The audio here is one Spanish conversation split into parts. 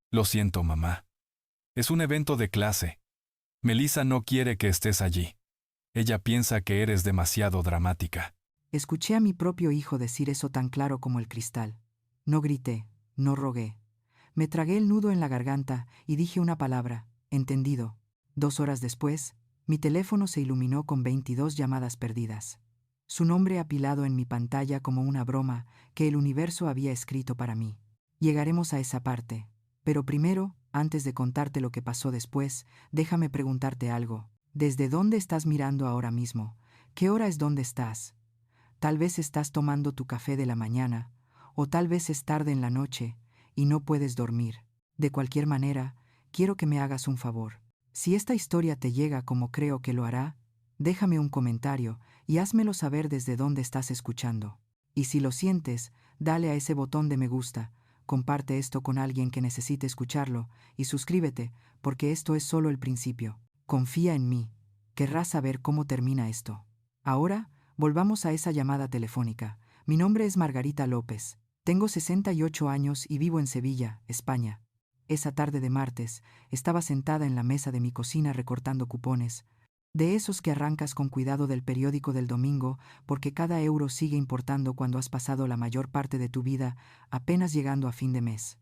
Lo siento, mamá. Es un evento de clase. Melissa no quiere que estés allí. Ella piensa que eres demasiado dramática. Escuché a mi propio hijo decir eso tan claro como el cristal. No grité, no rogué. Me tragué el nudo en la garganta y dije una palabra, entendido. 2 horas después, mi teléfono se iluminó con 22 llamadas perdidas. Su nombre apilado en mi pantalla como una broma que el universo había escrito para mí. Llegaremos a esa parte. Pero primero, antes de contarte lo que pasó después, déjame preguntarte algo. ¿Desde dónde estás mirando ahora mismo? ¿Qué hora es donde estás? Tal vez estás tomando tu café de la mañana, o tal vez es tarde en la noche y no puedes dormir. De cualquier manera, quiero que me hagas un favor. Si esta historia te llega como creo que lo hará, déjame un comentario y házmelo saber desde dónde estás escuchando. Y si lo sientes, dale a ese botón de me gusta, comparte esto con alguien que necesite escucharlo y suscríbete, porque esto es solo el principio. Confía en mí. Querrás saber cómo termina esto. Ahora, volvamos a esa llamada telefónica. Mi nombre es Margarita López. Tengo 68 años y vivo en Sevilla, España. Esa tarde de martes, estaba sentada en la mesa de mi cocina recortando cupones, de esos que arrancas con cuidado del periódico del domingo, porque cada euro sigue importando cuando has pasado la mayor parte de tu vida apenas llegando a fin de mes.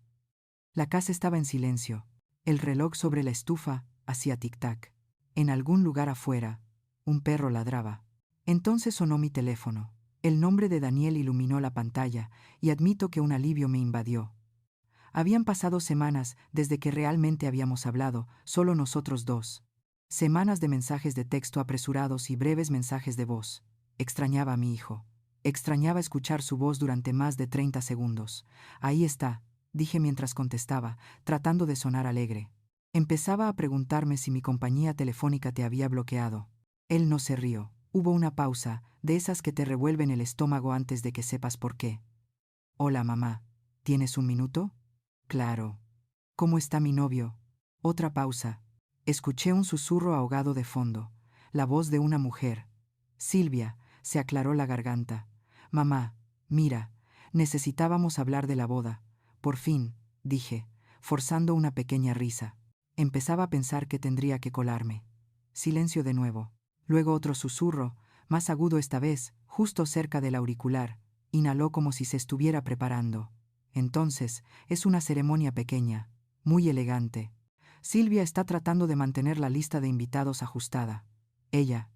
La casa estaba en silencio. El reloj sobre la estufa hacía tic-tac. En algún lugar afuera, un perro ladraba. Entonces sonó mi teléfono. El nombre de Daniel iluminó la pantalla, y admito que un alivio me invadió. Habían pasado semanas desde que realmente habíamos hablado, solo nosotros dos. Semanas de mensajes de texto apresurados y breves mensajes de voz. Extrañaba a mi hijo. Extrañaba escuchar su voz durante más de 30 segundos. Ahí está, dije mientras contestaba, tratando de sonar alegre. Empezaba a preguntarme si mi compañía telefónica te había bloqueado. Él no se rió. Hubo una pausa, de esas que te revuelven el estómago antes de que sepas por qué. Hola, mamá. ¿Tienes un minuto? Claro. ¿Cómo está mi novio? Otra pausa. Escuché un susurro ahogado de fondo. La voz de una mujer. Silvia, se aclaró la garganta. Mamá, mira, necesitábamos hablar de la boda. Por fin, dije, forzando una pequeña risa. Empezaba a pensar que tendría que colarme. Silencio de nuevo. Luego otro susurro, más agudo esta vez, justo cerca del auricular. Inhaló como si se estuviera preparando. Entonces, es una ceremonia pequeña, muy elegante. Silvia está tratando de mantener la lista de invitados ajustada. Ella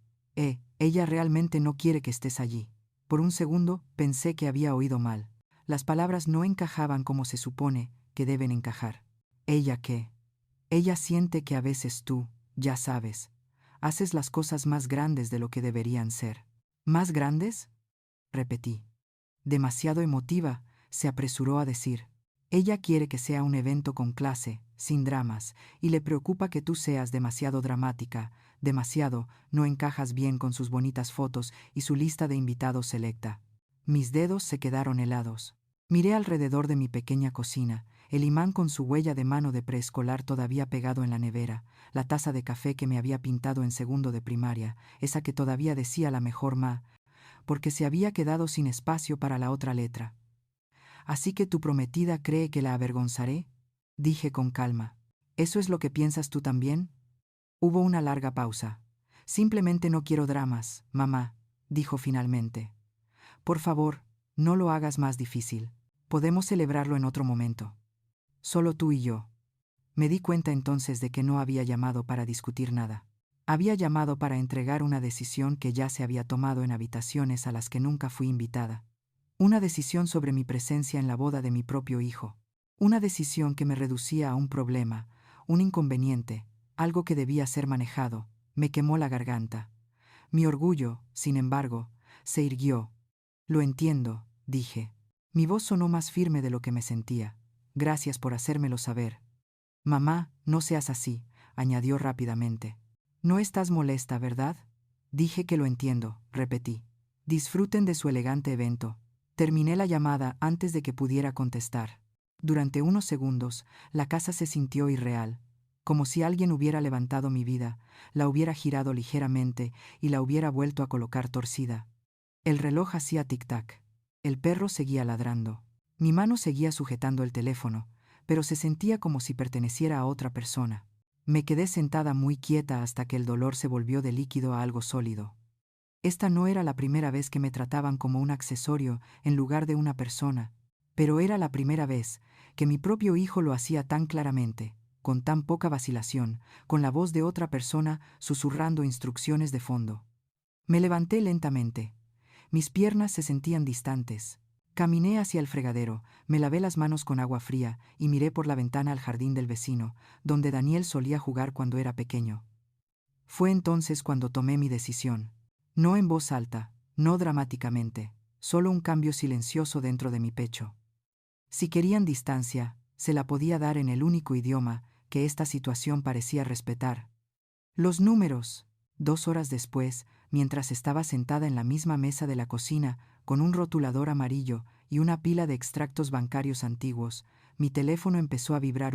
realmente no quiere que estés allí. Por un segundo pensé que había oído mal. Las palabras no encajaban como se supone que deben encajar. ¿Ella qué? Ella siente que a veces tú, ya sabes, haces las cosas más grandes de lo que deberían ser. ¿Más grandes? Repetí. Demasiado emotiva, se apresuró a decir. Ella quiere que sea un evento con clase, sin dramas, y le preocupa que tú seas demasiado dramática, demasiado, no encajas bien con sus bonitas fotos y su lista de invitados selecta. Mis dedos se quedaron helados. Miré alrededor de mi pequeña cocina, el imán con su huella de mano de preescolar todavía pegado en la nevera, la taza de café que me había pintado en segundo de primaria, esa que todavía decía la mejor ma, porque se había quedado sin espacio para la otra letra. ¿Así que tu prometida cree que la avergonzaré? Dije con calma. ¿Eso es lo que piensas tú también? Hubo una larga pausa. Simplemente no quiero dramas, mamá, dijo finalmente. Por favor, no lo hagas más difícil. Podemos celebrarlo en otro momento. Solo tú y yo. Me di cuenta entonces de que no había llamado para discutir nada. Había llamado para entregar una decisión que ya se había tomado en habitaciones a las que nunca fui invitada. Una decisión sobre mi presencia en la boda de mi propio hijo. Una decisión que me reducía a un problema, un inconveniente, algo que debía ser manejado. Me quemó la garganta. Mi orgullo, sin embargo, se irguió. Lo entiendo, dije. Mi voz sonó más firme de lo que me sentía. Gracias por hacérmelo saber. Mamá, no seas así, añadió rápidamente. No estás molesta, ¿verdad? Dije que lo entiendo, repetí. Disfruten de su elegante evento. Terminé la llamada antes de que pudiera contestar. Durante unos segundos, la casa se sintió irreal, como si alguien hubiera levantado mi vida, la hubiera girado ligeramente y la hubiera vuelto a colocar torcida. El reloj hacía tic-tac. El perro seguía ladrando. Mi mano seguía sujetando el teléfono, pero se sentía como si perteneciera a otra persona. Me quedé sentada muy quieta hasta que el dolor se volvió de líquido a algo sólido. Esta no era la primera vez que me trataban como un accesorio en lugar de una persona, pero era la primera vez que mi propio hijo lo hacía tan claramente, con tan poca vacilación, con la voz de otra persona susurrando instrucciones de fondo. Me levanté lentamente. Mis piernas se sentían distantes. Caminé hacia el fregadero, me lavé las manos con agua fría y miré por la ventana al jardín del vecino, donde Daniel solía jugar cuando era pequeño. Fue entonces cuando tomé mi decisión. No en voz alta, no dramáticamente, solo un cambio silencioso dentro de mi pecho. Si querían distancia, se la podía dar en el único idioma que esta situación parecía respetar. Los números. 2 horas después, mientras estaba sentada en la misma mesa de la cocina, con un rotulador amarillo y una pila de extractos bancarios antiguos, mi teléfono empezó a vibrar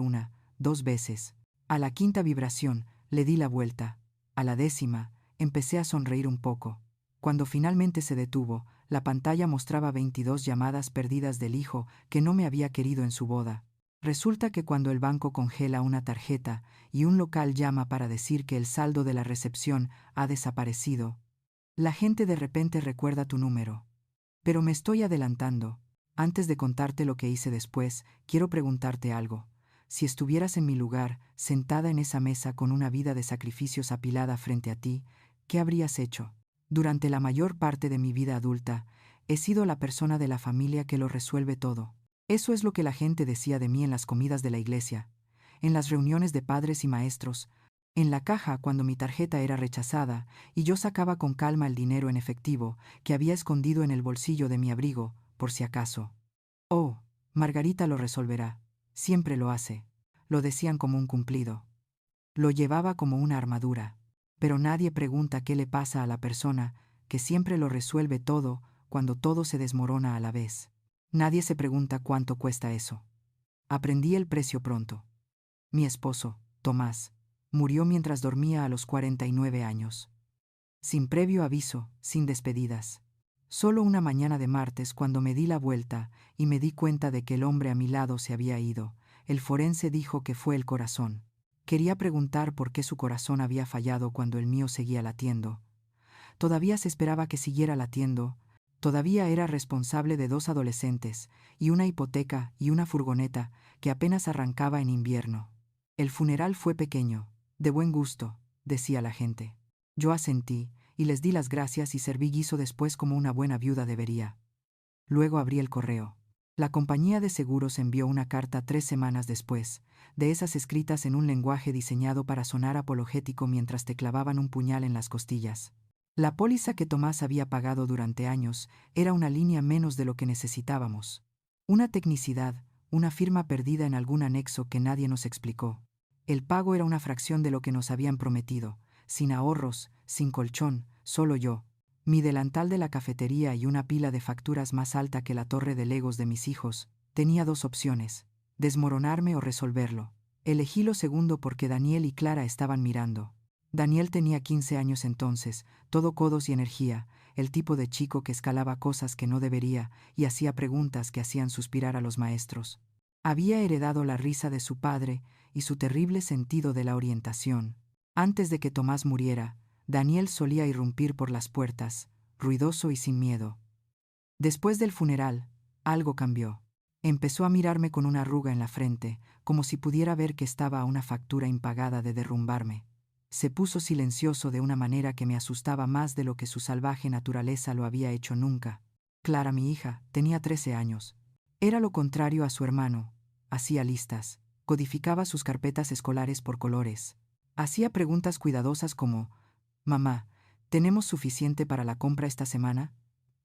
2 veces. A la quinta vibración, le di la vuelta. A la 10ª, empecé a sonreír un poco. Cuando finalmente se detuvo, la pantalla mostraba 22 llamadas perdidas del hijo que no me había querido en su boda. Resulta que cuando el banco congela una tarjeta y un local llama para decir que el saldo de la recepción ha desaparecido, la gente de repente recuerda tu número. Pero me estoy adelantando. Antes de contarte lo que hice después, quiero preguntarte algo. Si estuvieras en mi lugar, sentada en esa mesa con una vida de sacrificios apilada frente a ti, ¿qué habrías hecho? Durante la mayor parte de mi vida adulta, he sido la persona de la familia que lo resuelve todo. Eso es lo que la gente decía de mí en las comidas de la iglesia, en las reuniones de padres y maestros, en la caja cuando mi tarjeta era rechazada y yo sacaba con calma el dinero en efectivo que había escondido en el bolsillo de mi abrigo, por si acaso. Oh, Margarita lo resolverá. Siempre lo hace. Lo decían como un cumplido. Lo llevaba como una armadura. Pero nadie pregunta qué le pasa a la persona que siempre lo resuelve todo cuando todo se desmorona a la vez. Nadie se pregunta cuánto cuesta eso. Aprendí el precio pronto. Mi esposo, Tomás, murió mientras dormía a los 49 años. Sin previo aviso, sin despedidas. Solo una mañana de martes, cuando me di la vuelta y me di cuenta de que el hombre a mi lado se había ido, el forense dijo que fue el corazón. Quería preguntar por qué su corazón había fallado cuando el mío seguía latiendo. Todavía se esperaba que siguiera latiendo. Todavía era responsable de 2 adolescentes, y una hipoteca y una furgoneta que apenas arrancaba en invierno. El funeral fue pequeño, de buen gusto, decía la gente. Yo asentí, y les di las gracias y serví guiso después como una buena viuda debería. Luego abrí el correo. La compañía de seguros envió una carta 3 semanas después, de esas escritas en un lenguaje diseñado para sonar apologético mientras te clavaban un puñal en las costillas. La póliza que Tomás había pagado durante años era una línea menos de lo que necesitábamos. Una tecnicidad, una firma perdida en algún anexo que nadie nos explicó. El pago era una fracción de lo que nos habían prometido, sin ahorros, sin colchón, solo yo, mi delantal de la cafetería y una pila de facturas más alta que la torre de legos de mis hijos. Tenía 2 opciones: desmoronarme o resolverlo. Elegí lo segundo porque Daniel y Clara estaban mirando. Daniel tenía 15 años entonces, todo codos y energía, el tipo de chico que escalaba cosas que no debería y hacía preguntas que hacían suspirar a los maestros. Había heredado la risa de su padre y su terrible sentido de la orientación. Antes de que Tomás muriera, Daniel solía irrumpir por las puertas, ruidoso y sin miedo. Después del funeral, algo cambió. Empezó a mirarme con una arruga en la frente, como si pudiera ver que estaba a una factura impagada de derrumbarme. Se puso silencioso de una manera que me asustaba más de lo que su salvaje naturaleza lo había hecho nunca. Clara, mi hija, tenía 13 años. Era lo contrario a su hermano. Hacía listas, codificaba sus carpetas escolares por colores. Hacía preguntas cuidadosas como: «Mamá, ¿tenemos suficiente para la compra esta semana?».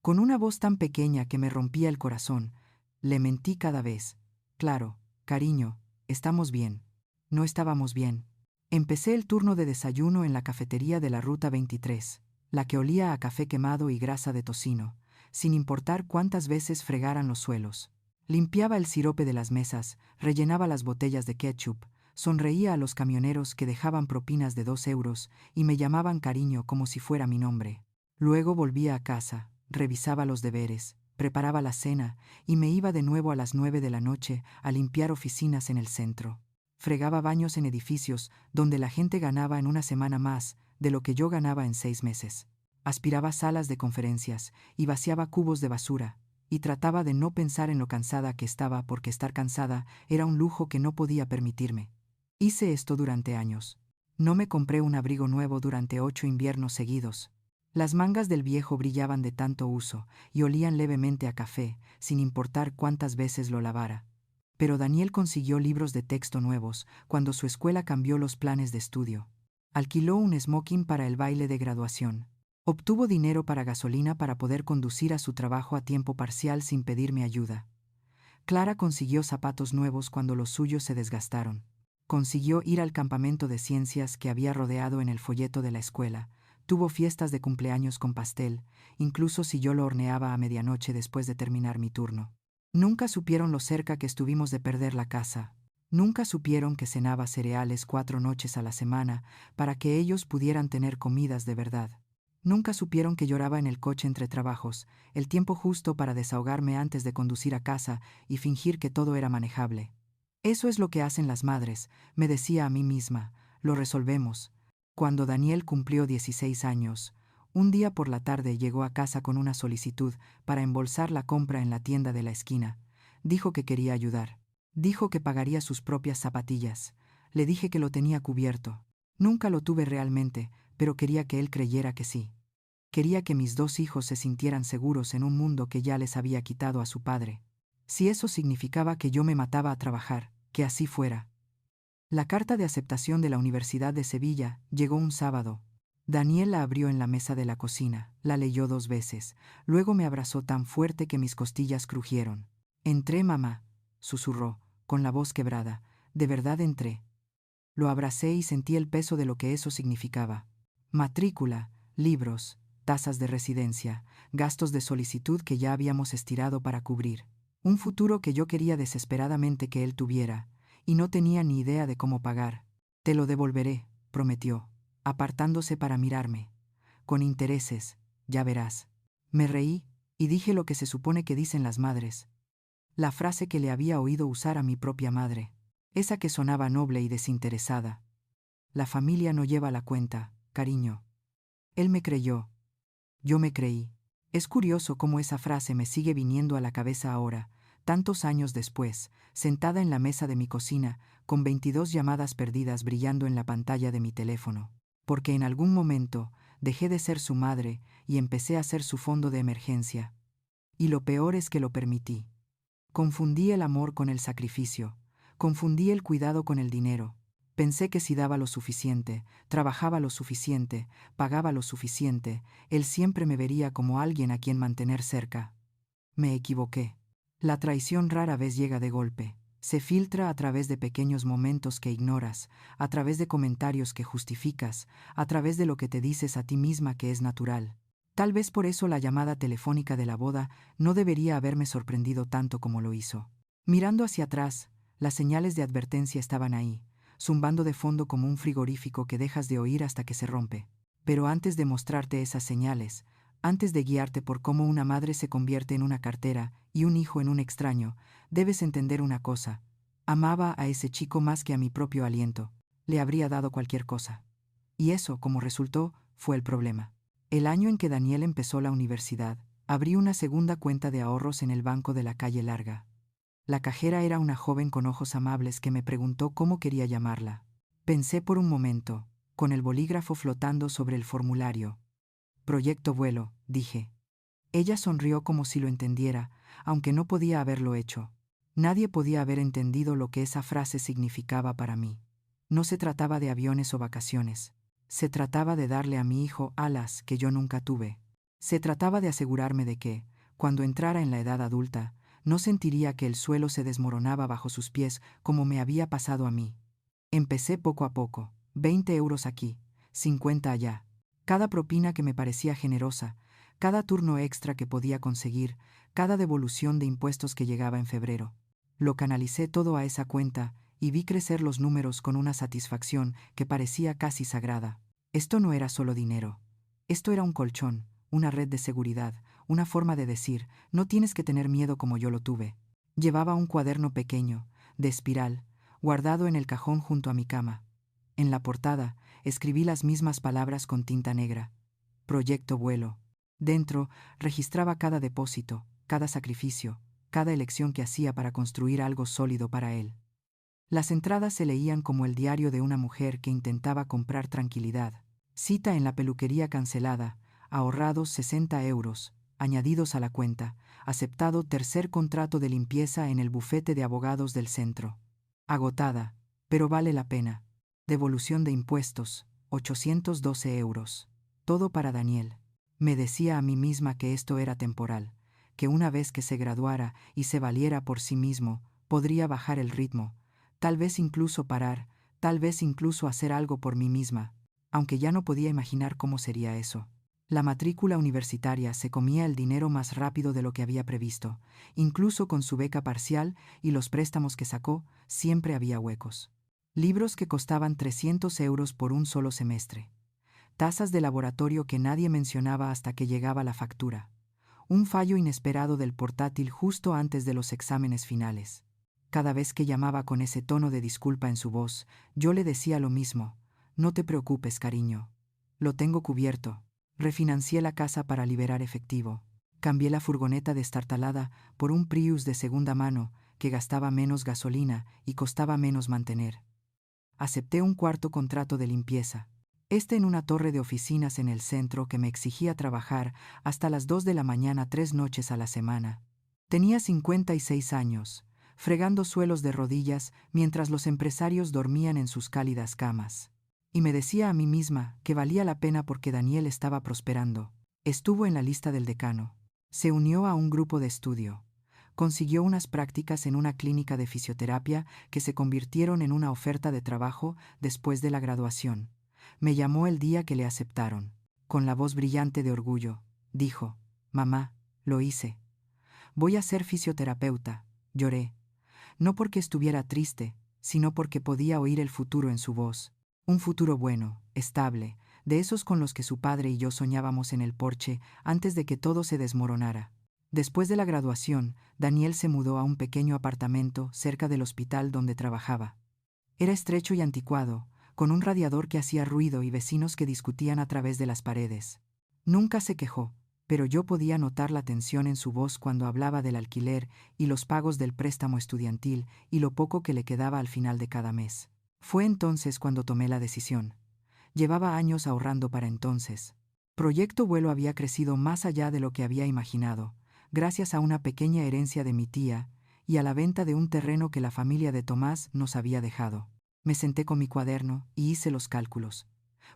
Con una voz tan pequeña que me rompía el corazón, le mentí cada vez. «Claro, cariño, estamos bien». No estábamos bien. Empecé el turno de desayuno en la cafetería de la Ruta 23, la que olía a café quemado y grasa de tocino, sin importar cuántas veces fregaran los suelos. Limpiaba el sirope de las mesas, rellenaba las botellas de ketchup, sonreía a los camioneros que dejaban propinas de 2 euros y me llamaban cariño como si fuera mi nombre. Luego volvía a casa, revisaba los deberes, preparaba la cena y me iba de nuevo a las 9 de la noche a limpiar oficinas en el centro. Fregaba baños en edificios donde la gente ganaba en una semana más de lo que yo ganaba en 6 meses. Aspiraba salas de conferencias y vaciaba cubos de basura, y trataba de no pensar en lo cansada que estaba porque estar cansada era un lujo que no podía permitirme. Hice esto durante años. No me compré un abrigo nuevo durante 8 inviernos seguidos. Las mangas del viejo brillaban de tanto uso y olían levemente a café, sin importar cuántas veces lo lavara. Pero Daniel consiguió libros de texto nuevos cuando su escuela cambió los planes de estudio. Alquiló un smoking para el baile de graduación. Obtuvo dinero para gasolina para poder conducir a su trabajo a tiempo parcial sin pedirme ayuda. Clara consiguió zapatos nuevos cuando los suyos se desgastaron. Consiguió ir al campamento de ciencias que había rodeado en el folleto de la escuela. Tuvo fiestas de cumpleaños con pastel, incluso si yo lo horneaba a medianoche después de terminar mi turno. Nunca supieron lo cerca que estuvimos de perder la casa. Nunca supieron que cenaba cereales 4 noches a la semana para que ellos pudieran tener comidas de verdad. Nunca supieron que lloraba en el coche entre trabajos, el tiempo justo para desahogarme antes de conducir a casa y fingir que todo era manejable. Eso es lo que hacen las madres, me decía a mí misma, lo resolvemos. Cuando Daniel cumplió 16 años, un día por la tarde llegó a casa con una solicitud para embolsar la compra en la tienda de la esquina. Dijo que quería ayudar. Dijo que pagaría sus propias zapatillas. Le dije que lo tenía cubierto. Nunca lo tuve realmente, pero quería que él creyera que sí. Quería que mis 2 hijos se sintieran seguros en un mundo que ya les había quitado a su padre. Si eso significaba que yo me mataba a trabajar, que así fuera. La carta de aceptación de la Universidad de Sevilla llegó un sábado. Daniel la abrió en la mesa de la cocina, la leyó 2 veces, luego me abrazó tan fuerte que mis costillas crujieron. «Entré, mamá», susurró, con la voz quebrada. «De verdad entré». Lo abracé y sentí el peso de lo que eso significaba. Matrícula, libros, tasas de residencia, gastos de solicitud que ya habíamos estirado para cubrir. Un futuro que yo quería desesperadamente que él tuviera, y no tenía ni idea de cómo pagar. «Te lo devolveré», prometió, apartándose para mirarme. «Con intereses, ya verás». Me reí, y dije lo que se supone que dicen las madres. La frase que le había oído usar a mi propia madre. Esa que sonaba noble y desinteresada. «La familia no lleva la cuenta, cariño». Él me creyó. Yo me creí. Es curioso cómo esa frase me sigue viniendo a la cabeza ahora, tantos años después, sentada en la mesa de mi cocina, con 22 llamadas perdidas brillando en la pantalla de mi teléfono. Porque en algún momento dejé de ser su madre y empecé a ser su fondo de emergencia. Y lo peor es que lo permití. Confundí el amor con el sacrificio. Confundí el cuidado con el dinero. Pensé que si daba lo suficiente, trabajaba lo suficiente, pagaba lo suficiente, él siempre me vería como alguien a quien mantener cerca. Me equivoqué. La traición rara vez llega de golpe. Se filtra a través de pequeños momentos que ignoras, a través de comentarios que justificas, a través de lo que te dices a ti misma que es natural. Tal vez por eso la llamada telefónica de la boda no debería haberme sorprendido tanto como lo hizo. Mirando hacia atrás, las señales de advertencia estaban ahí, zumbando de fondo como un frigorífico que dejas de oír hasta que se rompe. Pero antes de mostrarte esas señales, antes de guiarte por cómo una madre se convierte en una cartera y un hijo en un extraño, debes entender una cosa. Amaba a ese chico más que a mi propio aliento. Le habría dado cualquier cosa. Y eso, como resultó, fue el problema. El año en que Daniel empezó la universidad, abrí una segunda cuenta de ahorros en el banco de la calle Larga. La cajera era una joven con ojos amables que me preguntó cómo quería llamarla. Pensé por un momento, con el bolígrafo flotando sobre el formulario. «Proyecto Vuelo», dije. Ella sonrió como si lo entendiera, aunque no podía haberlo hecho. Nadie podía haber entendido lo que esa frase significaba para mí. No se trataba de aviones o vacaciones. Se trataba de darle a mi hijo alas que yo nunca tuve. Se trataba de asegurarme de que, cuando entrara en la edad adulta, no sentiría que el suelo se desmoronaba bajo sus pies como me había pasado a mí. Empecé poco a poco, 20 euros aquí, 50 allá. Cada propina que me parecía generosa, cada turno extra que podía conseguir, cada devolución de impuestos que llegaba en febrero. Lo canalicé todo a esa cuenta y vi crecer los números con una satisfacción que parecía casi sagrada. Esto no era solo dinero. Esto era un colchón, una red de seguridad, una forma de decir, no tienes que tener miedo como yo lo tuve. Llevaba un cuaderno pequeño, de espiral, guardado en el cajón junto a mi cama. En la portada, escribí las mismas palabras con tinta negra. Proyecto Vuelo. Dentro, registraba cada depósito, cada sacrificio, cada elección que hacía para construir algo sólido para él. Las entradas se leían como el diario de una mujer que intentaba comprar tranquilidad. Cita en la peluquería cancelada, ahorrados 60 euros, añadidos a la cuenta, aceptado tercer contrato de limpieza en el bufete de abogados del centro. Agotada, pero vale la pena. Devolución de impuestos, 812 euros. Todo para Daniel. Me decía a mí misma que esto era temporal, que una vez que se graduara y se valiera por sí mismo, podría bajar el ritmo, tal vez incluso parar, tal vez incluso hacer algo por mí misma, aunque ya no podía imaginar cómo sería eso. La matrícula universitaria se comía el dinero más rápido de lo que había previsto, incluso con su beca parcial y los préstamos que sacó, siempre había huecos. Libros que costaban 300 euros por un solo semestre. Tazas de laboratorio que nadie mencionaba hasta que llegaba la factura. Un fallo inesperado del portátil justo antes de los exámenes finales. Cada vez que llamaba con ese tono de disculpa en su voz, yo le decía lo mismo. No te preocupes, cariño. Lo tengo cubierto. Refinancié la casa para liberar efectivo. Cambié la furgoneta destartalada por un Prius de segunda mano que gastaba menos gasolina y costaba menos mantener. Acepté un cuarto contrato de limpieza. En una torre de oficinas en el centro que me exigía trabajar hasta las 2 de la mañana 3 noches a la semana. Tenía 56 años, fregando suelos de rodillas mientras los empresarios dormían en sus cálidas camas. Y me decía a mí misma que valía la pena porque Daniel estaba prosperando. Estuvo en la lista del decano. Se unió a un grupo de estudio. Consiguió unas prácticas en una clínica de fisioterapia que se convirtieron en una oferta de trabajo después de la graduación. Me llamó el día que le aceptaron. Con la voz brillante de orgullo, dijo, «Mamá, lo hice. Voy a ser fisioterapeuta». Lloré. No porque estuviera triste, sino porque podía oír el futuro en su voz. Un futuro bueno, estable, de esos con los que su padre y yo soñábamos en el porche antes de que todo se desmoronara. Después de la graduación, Daniel se mudó a un pequeño apartamento cerca del hospital donde trabajaba. Era estrecho y anticuado, con un radiador que hacía ruido y vecinos que discutían a través de las paredes. Nunca se quejó, pero yo podía notar la tensión en su voz cuando hablaba del alquiler y los pagos del préstamo estudiantil y lo poco que le quedaba al final de cada mes. Fue entonces cuando tomé la decisión. Llevaba años ahorrando para entonces. Proyecto Vuelo había crecido más allá de lo que había imaginado, gracias a una pequeña herencia de mi tía y a la venta de un terreno que la familia de Tomás nos había dejado. Me senté con mi cuaderno y hice los cálculos.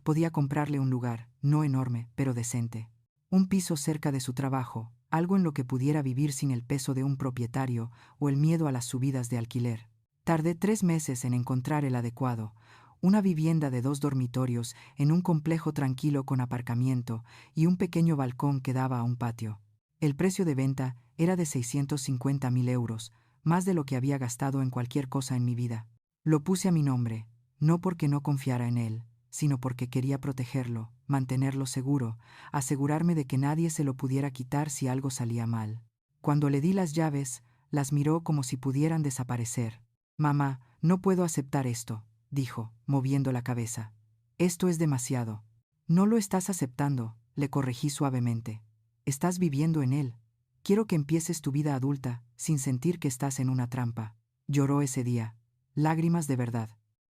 Podía comprarle un lugar, no enorme, pero decente. Un piso cerca de su trabajo, algo en lo que pudiera vivir sin el peso de un propietario o el miedo a las subidas de alquiler. Tardé 3 meses en encontrar el adecuado, una vivienda de 2 dormitorios en un complejo tranquilo con aparcamiento y un pequeño balcón que daba a un patio. El precio de venta era de 650.000 euros, más de lo que había gastado en cualquier cosa en mi vida. Lo puse a mi nombre, no porque no confiara en él, sino porque quería protegerlo, mantenerlo seguro, asegurarme de que nadie se lo pudiera quitar si algo salía mal. Cuando le di las llaves, las miró como si pudieran desaparecer. «Mamá, no puedo aceptar esto», dijo, moviendo la cabeza. «Esto es demasiado». «No lo estás aceptando», le corregí suavemente. «Estás viviendo en él. Quiero que empieces tu vida adulta, sin sentir que estás en una trampa». Lloró ese día. Lágrimas de verdad.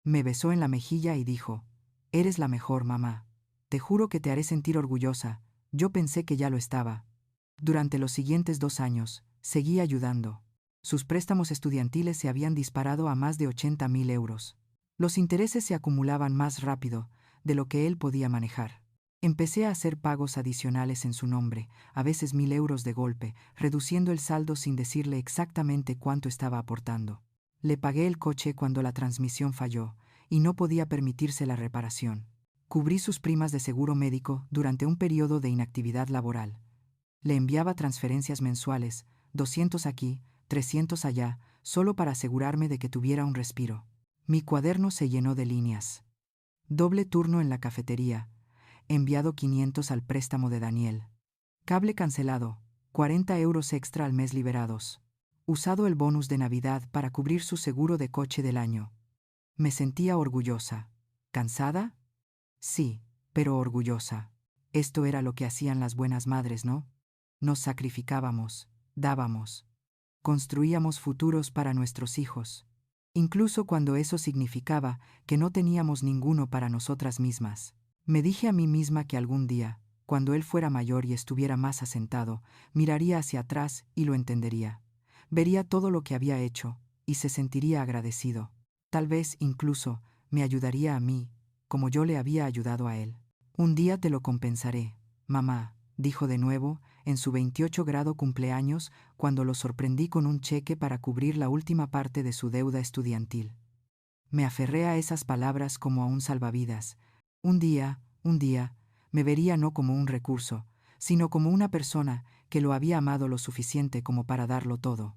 Me besó en la mejilla y dijo, «Eres la mejor, mamá. Te juro que te haré sentir orgullosa». Yo pensé que ya lo estaba. Durante los siguientes 2 años, seguí ayudando. Sus préstamos estudiantiles se habían disparado a más de 80.000 euros. Los intereses se acumulaban más rápido de lo que él podía manejar. Empecé a hacer pagos adicionales en su nombre, a veces 1.000 euros de golpe, reduciendo el saldo sin decirle exactamente cuánto estaba aportando. Le pagué el coche cuando la transmisión falló y no podía permitirse la reparación. Cubrí sus primas de seguro médico durante un periodo de inactividad laboral. Le enviaba transferencias mensuales, 200 aquí, 300 allá, solo para asegurarme de que tuviera un respiro. Mi cuaderno se llenó de líneas. Doble turno en la cafetería. Enviado 500 al préstamo de Daniel. Cable cancelado. 40 euros extra al mes liberados. Usado el bonus de Navidad para cubrir su seguro de coche del año. Me sentía orgullosa. ¿Cansada? Sí, pero orgullosa. Esto era lo que hacían las buenas madres, ¿no? Nos sacrificábamos, dábamos. Construíamos futuros para nuestros hijos. Incluso cuando eso significaba que no teníamos ninguno para nosotras mismas. Me dije a mí misma que algún día, cuando él fuera mayor y estuviera más asentado, miraría hacia atrás y lo entendería. Vería todo lo que había hecho y se sentiría agradecido. Tal vez, incluso, me ayudaría a mí, como yo le había ayudado a él. Un día te lo compensaré, mamá, dijo de nuevo, en su 28 grado cumpleaños, cuando lo sorprendí con un cheque para cubrir la última parte de su deuda estudiantil. Me aferré a esas palabras como a un salvavidas. Un día, me vería no como un recurso, sino como una persona que lo había amado lo suficiente como para darlo todo.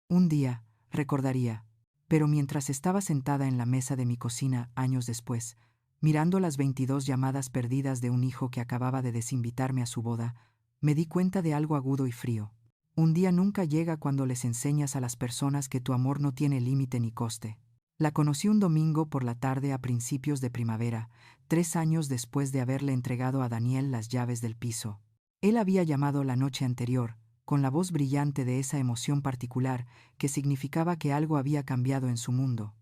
Un día, recordaría, pero mientras estaba sentada en la mesa de mi cocina años después, mirando las 22 llamadas perdidas de un hijo que acababa de desinvitarme a su boda, me di cuenta de algo agudo y frío. Un día nunca llega cuando les enseñas a las personas que tu amor no tiene límite ni coste. La conocí un domingo por la tarde a principios de primavera, 3 años después de haberle entregado a Daniel las llaves del piso. Él había llamado la noche anterior, con la voz brillante de esa emoción particular que significaba que algo había cambiado en su mundo.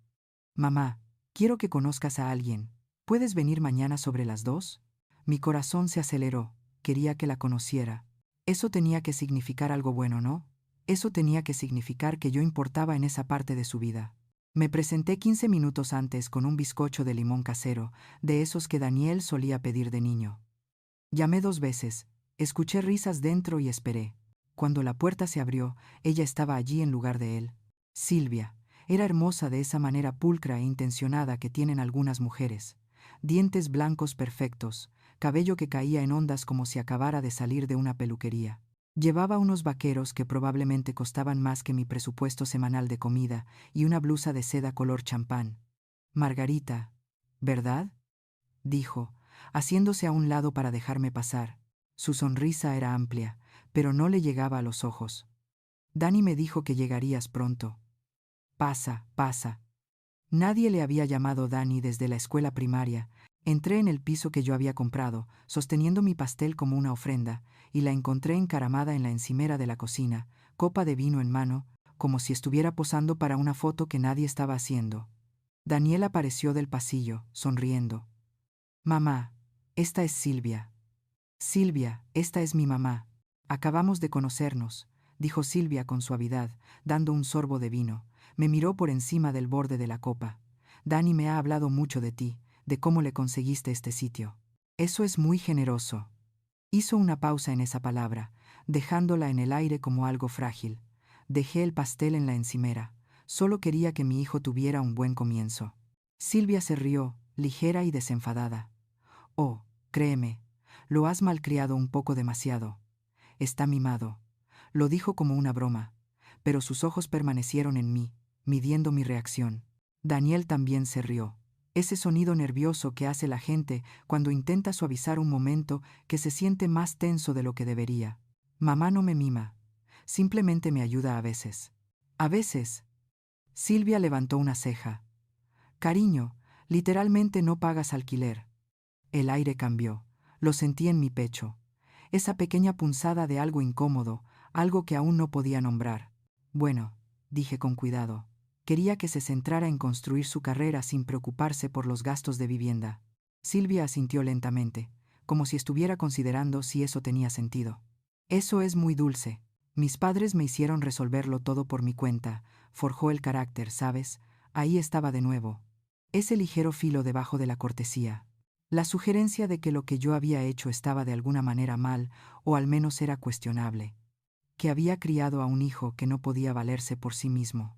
Mamá, quiero que conozcas a alguien. ¿Puedes venir mañana sobre las 2? Mi corazón se aceleró. Quería que la conociera. Eso tenía que significar algo bueno, ¿no? Eso tenía que significar que yo importaba en esa parte de su vida. Me presenté 15 minutos antes con un bizcocho de limón casero, de esos que Daniel solía pedir de niño. Llamé 2 veces, escuché risas dentro y esperé. Cuando la puerta se abrió, ella estaba allí en lugar de él. Silvia. Era hermosa de esa manera pulcra e intencionada que tienen algunas mujeres. Dientes blancos perfectos, cabello que caía en ondas como si acabara de salir de una peluquería. Llevaba unos vaqueros que probablemente costaban más que mi presupuesto semanal de comida y una blusa de seda color champán. Margarita, ¿verdad?, dijo, haciéndose a un lado para dejarme pasar. Su sonrisa era amplia, pero no le llegaba a los ojos. Dani me dijo que llegarías pronto. Pasa, pasa. Nadie le había llamado Dani desde la escuela primaria. Entré en el piso que yo había comprado, sosteniendo mi pastel como una ofrenda, y la encontré encaramada en la encimera de la cocina, copa de vino en mano, como si estuviera posando para una foto que nadie estaba haciendo. Daniel apareció del pasillo, sonriendo. Mamá, esta es Silvia. Silvia, esta es mi mamá. Acabamos de conocernos, dijo Silvia con suavidad, dando un sorbo de vino. Me miró por encima del borde de la copa. Dani me ha hablado mucho de ti, de cómo le conseguiste este sitio. Eso es muy generoso. Hizo una pausa en esa palabra, dejándola en el aire como algo frágil. Dejé el pastel en la encimera. Solo quería que mi hijo tuviera un buen comienzo. Silvia se rió, ligera y desenfadada. Oh, créeme, lo has malcriado un poco demasiado. Está mimado. Lo dijo como una broma, pero sus ojos permanecieron en mí, midiendo mi reacción. Daniel también se rió. Ese sonido nervioso que hace la gente cuando intenta suavizar un momento que se siente más tenso de lo que debería. Mamá no me mima. Simplemente me ayuda a veces. A veces. Silvia levantó una ceja. Cariño, literalmente no pagas alquiler. El aire cambió. Lo sentí en mi pecho. Esa pequeña punzada de algo incómodo, algo que aún no podía nombrar. Bueno, dije con cuidado. Quería que se centrara en construir su carrera sin preocuparse por los gastos de vivienda. Silvia asintió lentamente, como si estuviera considerando si eso tenía sentido. Eso es muy dulce. Mis padres me hicieron resolverlo todo por mi cuenta. Forjó el carácter, ¿sabes? Ahí estaba de nuevo. Ese ligero filo debajo de la cortesía. La sugerencia de que lo que yo había hecho estaba de alguna manera mal, o al menos era cuestionable. Que había criado a un hijo que no podía valerse por sí mismo.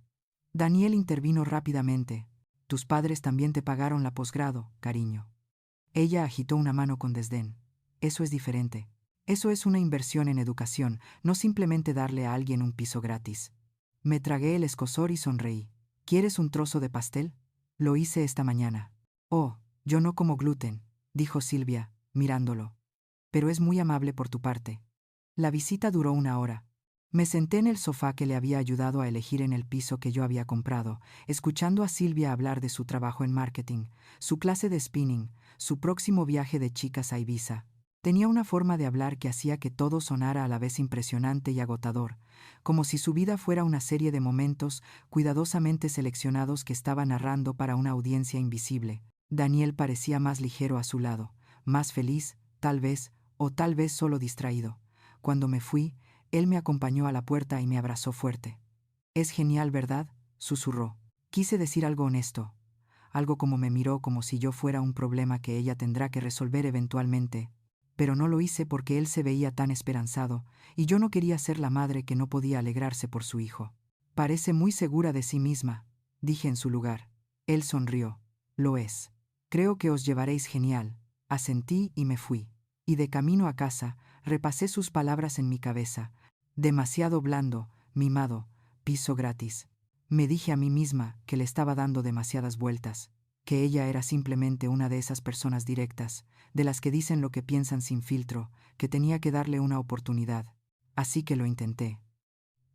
Daniel intervino rápidamente. Tus padres también te pagaron la posgrado, cariño. Ella agitó una mano con desdén. Eso es diferente. Eso es una inversión en educación, no simplemente darle a alguien un piso gratis. Me tragué el escozor y sonreí. ¿Quieres un trozo de pastel? Lo hice esta mañana. Oh, yo no como gluten, dijo Silvia, mirándolo. Pero es muy amable por tu parte. La visita duró 1 hora. Me senté en el sofá que le había ayudado a elegir en el piso que yo había comprado, escuchando a Silvia hablar de su trabajo en marketing, su clase de spinning, su próximo viaje de chicas a Ibiza. Tenía una forma de hablar que hacía que todo sonara a la vez impresionante y agotador, como si su vida fuera una serie de momentos cuidadosamente seleccionados que estaba narrando para una audiencia invisible. Daniel parecía más ligero a su lado, más feliz, tal vez, o tal vez solo distraído. Cuando me fui, él me acompañó a la puerta y me abrazó fuerte. «Es genial, ¿verdad?», susurró. Quise decir algo honesto, algo como me miró como si yo fuera un problema que ella tendrá que resolver eventualmente, pero no lo hice porque él se veía tan esperanzado, y yo no quería ser la madre que no podía alegrarse por su hijo. «Parece muy segura de sí misma», dije en su lugar. Él sonrió. «Lo es. Creo que os llevaréis genial», asentí y me fui. Y de camino a casa, repasé sus palabras en mi cabeza. Demasiado blando, mimado, piso gratis. Me dije a mí misma que le estaba dando demasiadas vueltas, que ella era simplemente una de esas personas directas, de las que dicen lo que piensan sin filtro, que tenía que darle una oportunidad. Así que lo intenté.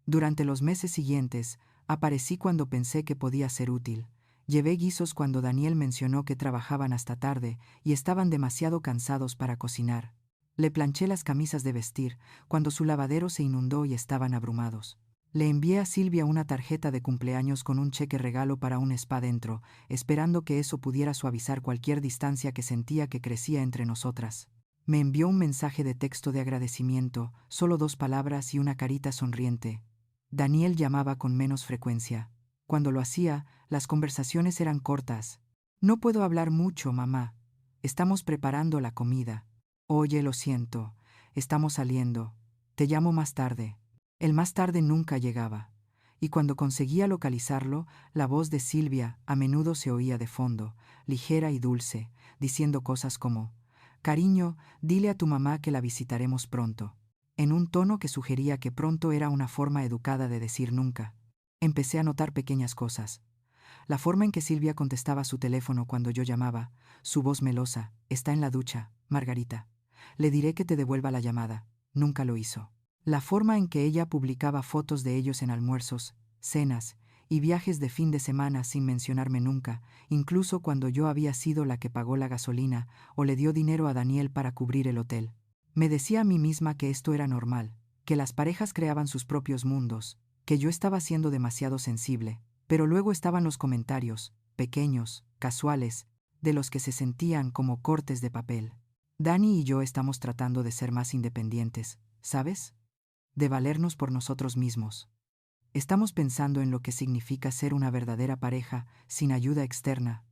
Durante los meses siguientes, aparecí cuando pensé que podía ser útil. Llevé guisos cuando Daniel mencionó que trabajaban hasta tarde y estaban demasiado cansados para cocinar. Le planché las camisas de vestir cuando su lavadero se inundó y estaban abrumados. Le envié a Silvia una tarjeta de cumpleaños con un cheque regalo para un spa dentro, esperando que eso pudiera suavizar cualquier distancia que sentía que crecía entre nosotras. Me envió un mensaje de texto de agradecimiento, solo 2 palabras y una carita sonriente. Daniel llamaba con menos frecuencia. Cuando lo hacía, las conversaciones eran cortas. «No puedo hablar mucho, mamá. Estamos preparando la comida». «Oye, lo siento. Estamos saliendo. Te llamo más tarde». El más tarde nunca llegaba. Y cuando conseguía localizarlo, la voz de Silvia a menudo se oía de fondo, ligera y dulce, diciendo cosas como: «Cariño, dile a tu mamá que la visitaremos pronto», en un tono que sugería que pronto era una forma educada de decir nunca. Empecé a notar pequeñas cosas. La forma en que Silvia contestaba su teléfono cuando yo llamaba, su voz melosa: «Está en la ducha, Margarita. Le diré que te devuelva la llamada». Nunca lo hizo. La forma en que ella publicaba fotos de ellos en almuerzos, cenas y viajes de fin de semana sin mencionarme nunca, incluso cuando yo había sido la que pagó la gasolina o le dio dinero a Daniel para cubrir el hotel. Me decía a mí misma que esto era normal, que las parejas creaban sus propios mundos, que yo estaba siendo demasiado sensible. Pero luego estaban los comentarios, pequeños, casuales, de los que se sentían como cortes de papel. «Dani y yo estamos tratando de ser más independientes, ¿sabes? De valernos por nosotros mismos. Estamos pensando en lo que significa ser una verdadera pareja sin ayuda externa».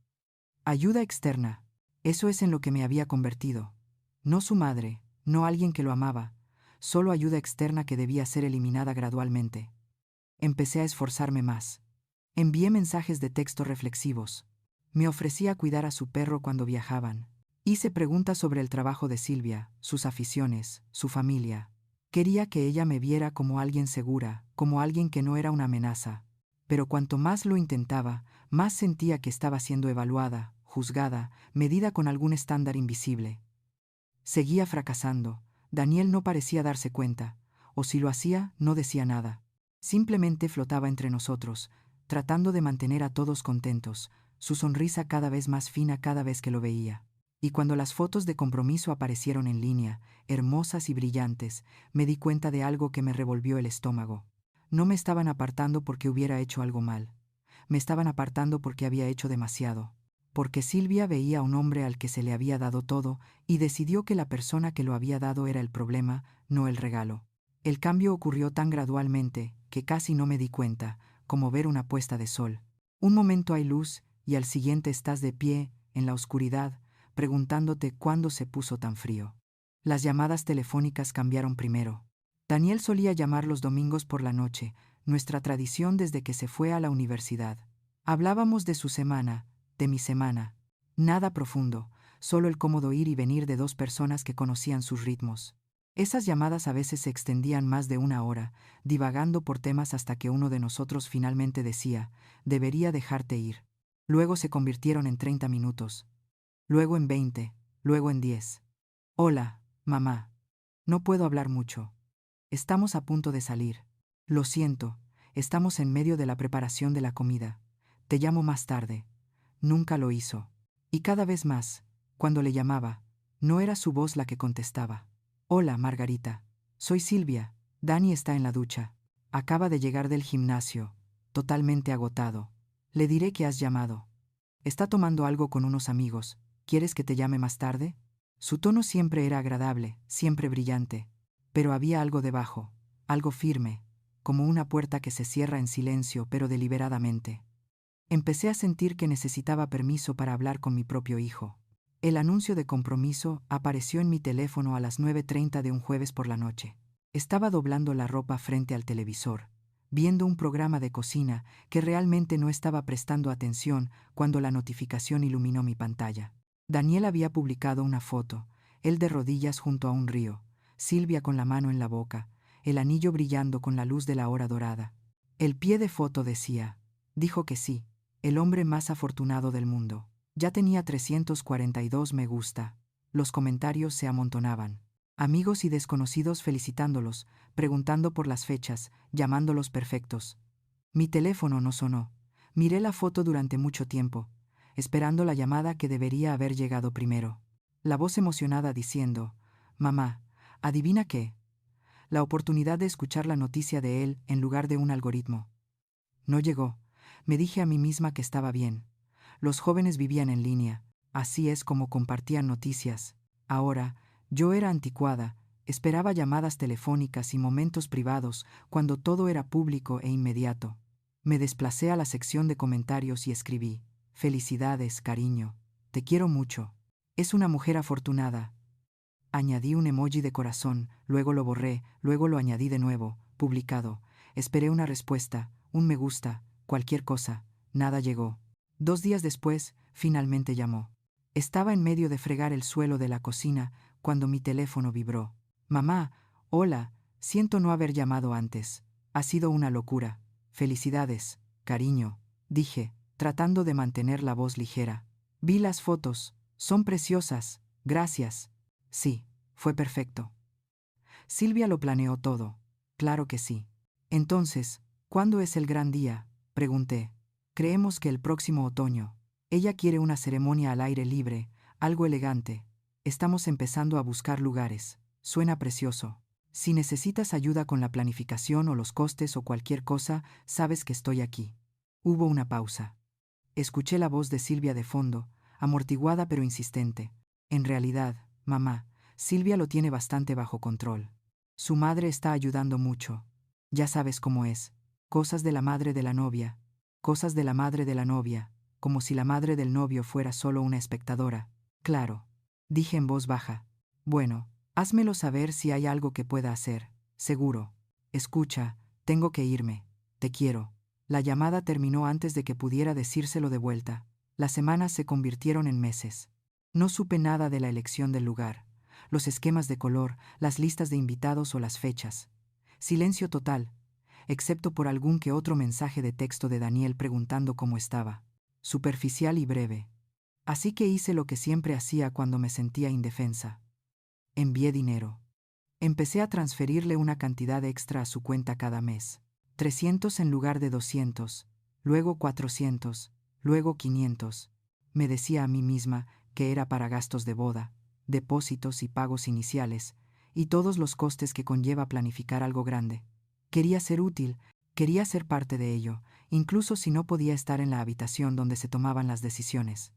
Ayuda externa. Eso es en lo que me había convertido. No su madre, no alguien que lo amaba, solo ayuda externa que debía ser eliminada gradualmente. Empecé a esforzarme más. Envié mensajes de texto reflexivos. Me ofrecía a cuidar a su perro cuando viajaban. Hice preguntas sobre el trabajo de Silvia, sus aficiones, su familia. Quería que ella me viera como alguien segura, como alguien que no era una amenaza. Pero cuanto más lo intentaba, más sentía que estaba siendo evaluada, juzgada, medida con algún estándar invisible. Seguía fracasando. Daniel no parecía darse cuenta, o si lo hacía, no decía nada. Simplemente flotaba entre nosotros, tratando de mantener a todos contentos, su sonrisa cada vez más fina cada vez que lo veía. Y cuando las fotos de compromiso aparecieron en línea, hermosas y brillantes, me di cuenta de algo que me revolvió el estómago. No me estaban apartando porque hubiera hecho algo mal. Me estaban apartando porque había hecho demasiado. Porque Silvia veía a un hombre al que se le había dado todo y decidió que la persona que lo había dado era el problema, no el regalo. El cambio ocurrió tan gradualmente que casi no me di cuenta, como ver una puesta de sol. Un momento hay luz y al siguiente estás de pie, en la oscuridad, preguntándote cuándo se puso tan frío. Las llamadas telefónicas cambiaron primero. Daniel solía llamar los domingos por la noche, nuestra tradición desde que se fue a la universidad. Hablábamos de su semana, de mi semana. Nada profundo, solo el cómodo ir y venir de 2 personas que conocían sus ritmos. Esas llamadas a veces se extendían más de 1 hora, divagando por temas hasta que uno de nosotros finalmente decía: «Debería dejarte ir». Luego se convirtieron en 30 minutos. Luego en 20, luego en 10. «Hola, mamá. No puedo hablar mucho. Estamos a punto de salir. Lo siento, estamos en medio de la preparación de la comida. Te llamo más tarde. Nunca lo hizo. Y cada vez más, cuando le llamaba, no era su voz la que contestaba. Hola, Margarita. Soy Silvia. Dani está en la ducha. Acaba de llegar del gimnasio, totalmente agotado. Le diré que has llamado. Está tomando algo con unos amigos. ¿Quieres que te llame más tarde? Su tono siempre era agradable, siempre brillante. Pero había algo debajo, algo firme, como una puerta que se cierra en silencio pero deliberadamente. Empecé a sentir que necesitaba permiso para hablar con mi propio hijo. El anuncio de compromiso apareció en mi teléfono a las 9:30 de un jueves por la noche. Estaba doblando la ropa frente al televisor, viendo un programa de cocina que realmente no estaba prestando atención cuando la notificación iluminó mi pantalla. Daniel había publicado una foto, él de rodillas junto a un río, Silvia con la mano en la boca, el anillo brillando con la luz de la hora dorada. El pie de foto decía, dijo que sí, el hombre más afortunado del mundo. Ya tenía 342 me gusta. Los comentarios se amontonaban. Amigos y desconocidos felicitándolos, preguntando por las fechas, llamándolos perfectos. Mi teléfono no sonó. Miré la foto durante mucho tiempo, esperando la llamada que debería haber llegado primero. La voz emocionada diciendo, «Mamá, ¿adivina qué? La oportunidad de escuchar la noticia de él en lugar de un algoritmo». No llegó. Me dije a mí misma que estaba bien. Los jóvenes vivían en línea, así es como compartían noticias. Ahora, yo era anticuada, esperaba llamadas telefónicas y momentos privados cuando todo era público e inmediato. Me desplacé a la sección de comentarios y escribí, «Felicidades, cariño. Te quiero mucho. Es una mujer afortunada». Añadí un emoji de corazón, luego lo borré, luego lo añadí de nuevo, publicado. Esperé una respuesta, un me gusta, cualquier cosa. Nada llegó. 2 días después, finalmente llamó. Estaba en medio de fregar el suelo de la cocina cuando mi teléfono vibró. «Mamá, hola, siento no haber llamado antes. Ha sido una locura. Felicidades, cariño», dije, tratando de mantener la voz ligera. «Vi las fotos. Son preciosas. Gracias». Sí, fue perfecto. Silvia lo planeó todo. Claro que sí. Entonces, ¿cuándo es el gran día?, pregunté. Creemos que el próximo otoño. Ella quiere una ceremonia al aire libre, algo elegante. Estamos empezando a buscar lugares. Suena precioso. Si necesitas ayuda con la planificación o los costes o cualquier cosa, sabes que estoy aquí. Hubo una pausa. Escuché la voz de Silvia de fondo, amortiguada pero insistente. En realidad, mamá, Silvia lo tiene bastante bajo control. Su madre está ayudando mucho. Ya sabes cómo es. Cosas de la madre de la novia. Cosas de la madre de la novia, como si la madre del novio fuera solo una espectadora. Claro. Dije en voz baja. Bueno, házmelo saber si hay algo que pueda hacer. Seguro. Escucha, tengo que irme. Te quiero. La llamada terminó antes de que pudiera decírselo de vuelta. Las semanas se convirtieron en meses. No supe nada de la elección del lugar, los esquemas de color, las listas de invitados o las fechas. Silencio total, excepto por algún que otro mensaje de texto de Daniel preguntando cómo estaba. Superficial y breve. Así que hice lo que siempre hacía cuando me sentía indefensa. Envié dinero. Empecé a transferirle una cantidad extra a su cuenta cada mes. 300 en lugar de 200, luego 400, luego 500. Me decía a mí misma que era para gastos de boda, depósitos y pagos iniciales, y todos los costes que conlleva planificar algo grande. Quería ser útil, quería ser parte de ello, incluso si no podía estar en la habitación donde se tomaban las decisiones.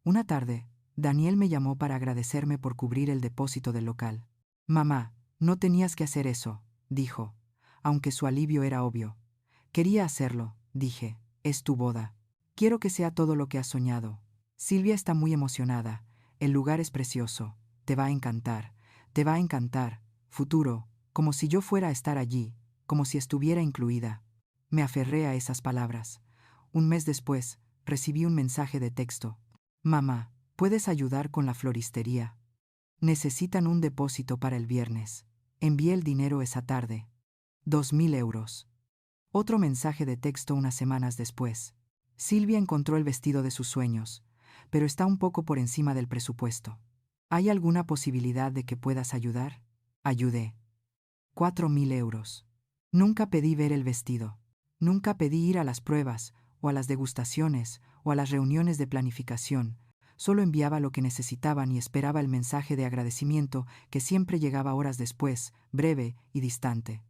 Una tarde, Daniel me llamó para agradecerme por cubrir el depósito del local. «Mamá, no tenías que hacer eso», dijo, aunque su alivio era obvio. «Quería hacerlo», dije, «es tu boda. Quiero que sea todo lo que has soñado. Silvia está muy emocionada. El lugar es precioso. Te va a encantar. Te va a encantar. Futuro, como si yo fuera a estar allí, como si estuviera incluida». Me aferré a esas palabras. Un mes después, recibí un mensaje de texto. «Mamá, ¿puedes ayudar con la floristería? Necesitan un depósito para el viernes. Envié el dinero esa tarde. 2.000 euros». Otro mensaje de texto unas semanas después. «Silvia encontró el vestido de sus sueños, pero está un poco por encima del presupuesto. ¿Hay alguna posibilidad de que puedas ayudar?». Ayudé. 4.000 euros. Nunca pedí ver el vestido. Nunca pedí ir a las pruebas, o a las degustaciones, o a las reuniones de planificación. Solo enviaba lo que necesitaban y esperaba el mensaje de agradecimiento que siempre llegaba horas después, breve y distante.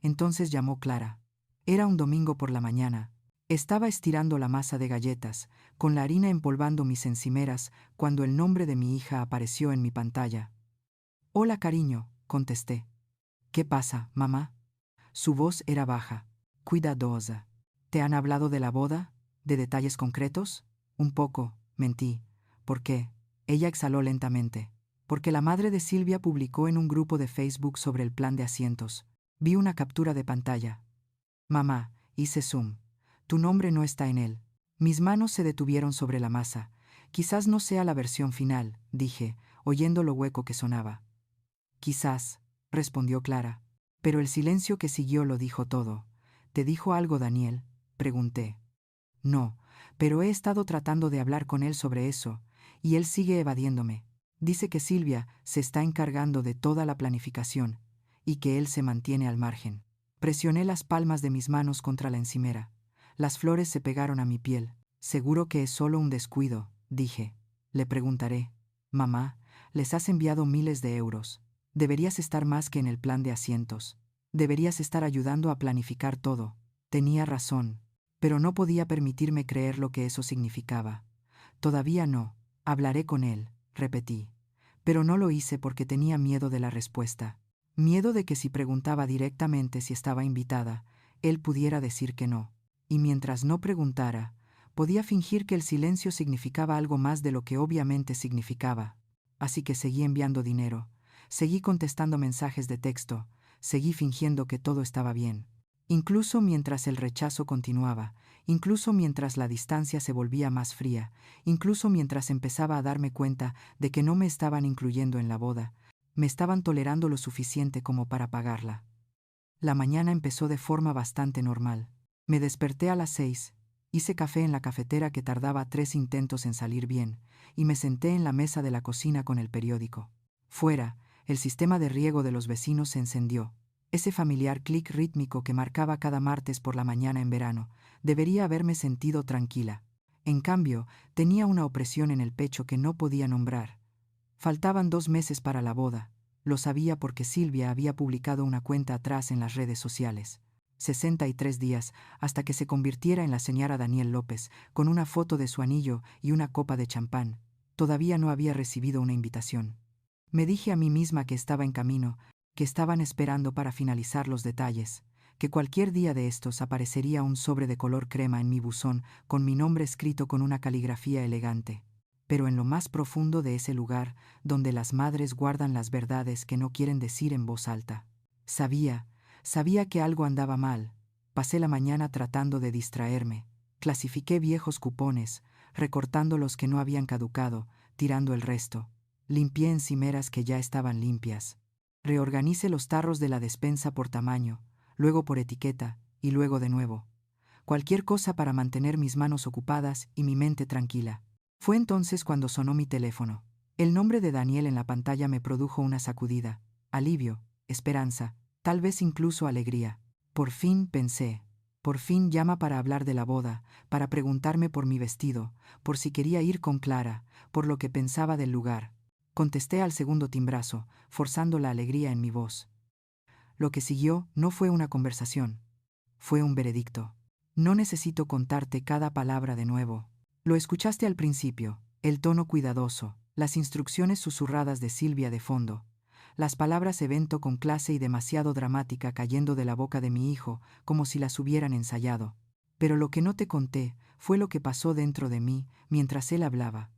Entonces llamó Clara. Era un domingo por la mañana. Estaba estirando la masa de galletas, con la harina empolvando mis encimeras, cuando el nombre de mi hija apareció en mi pantalla. «Hola, cariño», contesté. «¿Qué pasa, mamá?» Su voz era baja, cuidadosa. «¿Te han hablado de la boda? ¿De detalles concretos?» «Un poco», mentí. «¿Por qué?» Ella exhaló lentamente. «Porque la madre de Silvia publicó en un grupo de Facebook sobre el plan de asientos. Vi una captura de pantalla». «Mamá», hice zoom. «Tu nombre no está en él». Mis manos se detuvieron sobre la masa. «Quizás no sea la versión final», dije, oyendo lo hueco que sonaba. «Quizás», respondió Clara. Pero el silencio que siguió lo dijo todo. «¿Te dijo algo, Daniel?», pregunté. «No, pero he estado tratando de hablar con él sobre eso, y él sigue evadiéndome. Dice que Silvia se está encargando de toda la planificación, y que él se mantiene al margen». Presioné las palmas de mis manos contra la encimera. Las flores se pegaron a mi piel. «Seguro que es solo un descuido», dije. «Le preguntaré». «Mamá, les has enviado miles de euros. Deberías estar más que en el plan de asientos. Deberías estar ayudando a planificar todo». Tenía razón, pero no podía permitirme creer lo que eso significaba. «Todavía no. Hablaré con él», repetí. Pero no lo hice porque tenía miedo de la respuesta. Miedo de que si preguntaba directamente si estaba invitada, él pudiera decir que no. Y mientras no preguntara, podía fingir que el silencio significaba algo más de lo que obviamente significaba. Así que seguí enviando dinero, seguí contestando mensajes de texto, seguí fingiendo que todo estaba bien. Incluso mientras el rechazo continuaba, incluso mientras la distancia se volvía más fría, incluso mientras empezaba a darme cuenta de que no me estaban incluyendo en la boda, me estaban tolerando lo suficiente como para pagarla. La mañana empezó de forma bastante normal. Me desperté a las 6, hice café en la cafetera que tardaba 3 intentos en salir bien, y me senté en la mesa de la cocina con el periódico. Fuera, el sistema de riego de los vecinos se encendió. Ese familiar clic rítmico que marcaba cada martes por la mañana en verano, debería haberme sentido tranquila. En cambio, tenía una opresión en el pecho que no podía nombrar. Faltaban 2 meses para la boda. Lo sabía porque Silvia había publicado una cuenta atrás en las redes sociales. 63 días hasta que se convirtiera en la señora Daniel López, con una foto de su anillo y una copa de champán. Todavía no había recibido una invitación. Me dije a mí misma que estaba en camino, que estaban esperando para finalizar los detalles, que cualquier día de estos aparecería un sobre de color crema en mi buzón con mi nombre escrito con una caligrafía elegante. Pero en lo más profundo de ese lugar, donde las madres guardan las verdades que no quieren decir en voz alta, sabía que algo andaba mal. Pasé la mañana tratando de distraerme. Clasifiqué viejos cupones, recortando los que no habían caducado, tirando el resto. Limpié encimeras que ya estaban limpias. Reorganicé los tarros de la despensa por tamaño, luego por etiqueta, y luego de nuevo. Cualquier cosa para mantener mis manos ocupadas y mi mente tranquila. Fue entonces cuando sonó mi teléfono. El nombre de Daniel en la pantalla me produjo una sacudida, alivio, esperanza, tal vez incluso alegría. Por fin, pensé. Por fin llama para hablar de la boda, para preguntarme por mi vestido, por si quería ir con Clara, por lo que pensaba del lugar. Contesté al segundo timbrazo, forzando la alegría en mi voz. Lo que siguió no fue una conversación. Fue un veredicto. No necesito contarte cada palabra de nuevo. Lo escuchaste al principio, el tono cuidadoso, las instrucciones susurradas de Silvia de fondo, las palabras evento con clase y demasiado dramática cayendo de la boca de mi hijo, como si las hubieran ensayado. Pero lo que no te conté fue lo que pasó dentro de mí mientras él hablaba.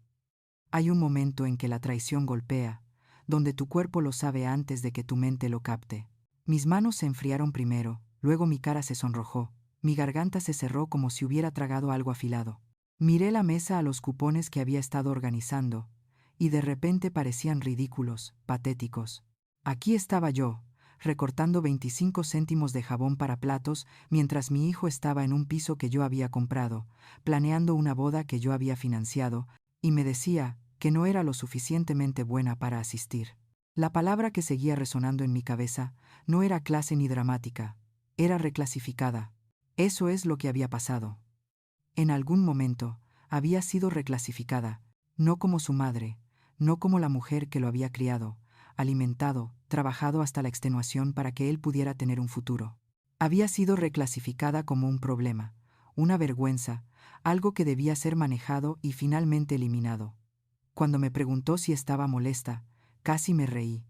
Hay un momento en que la traición golpea, donde tu cuerpo lo sabe antes de que tu mente lo capte. Mis manos se enfriaron primero, luego mi cara se sonrojó, mi garganta se cerró como si hubiera tragado algo afilado. Miré la mesa a los cupones que había estado organizando, y de repente parecían ridículos, patéticos. Aquí estaba yo, recortando 25 céntimos de jabón para platos, mientras mi hijo estaba en un piso que yo había comprado, planeando una boda que yo había financiado, y me decía que no era lo suficientemente buena para asistir. La palabra que seguía resonando en mi cabeza no era clase ni dramática, era reclasificada. Eso es lo que había pasado. En algún momento, había sido reclasificada, no como su madre, no como la mujer que lo había criado, alimentado, trabajado hasta la extenuación para que él pudiera tener un futuro. Había sido reclasificada como un problema, una vergüenza, algo que debía ser manejado y finalmente eliminado. Cuando me preguntó si estaba molesta, casi me reí.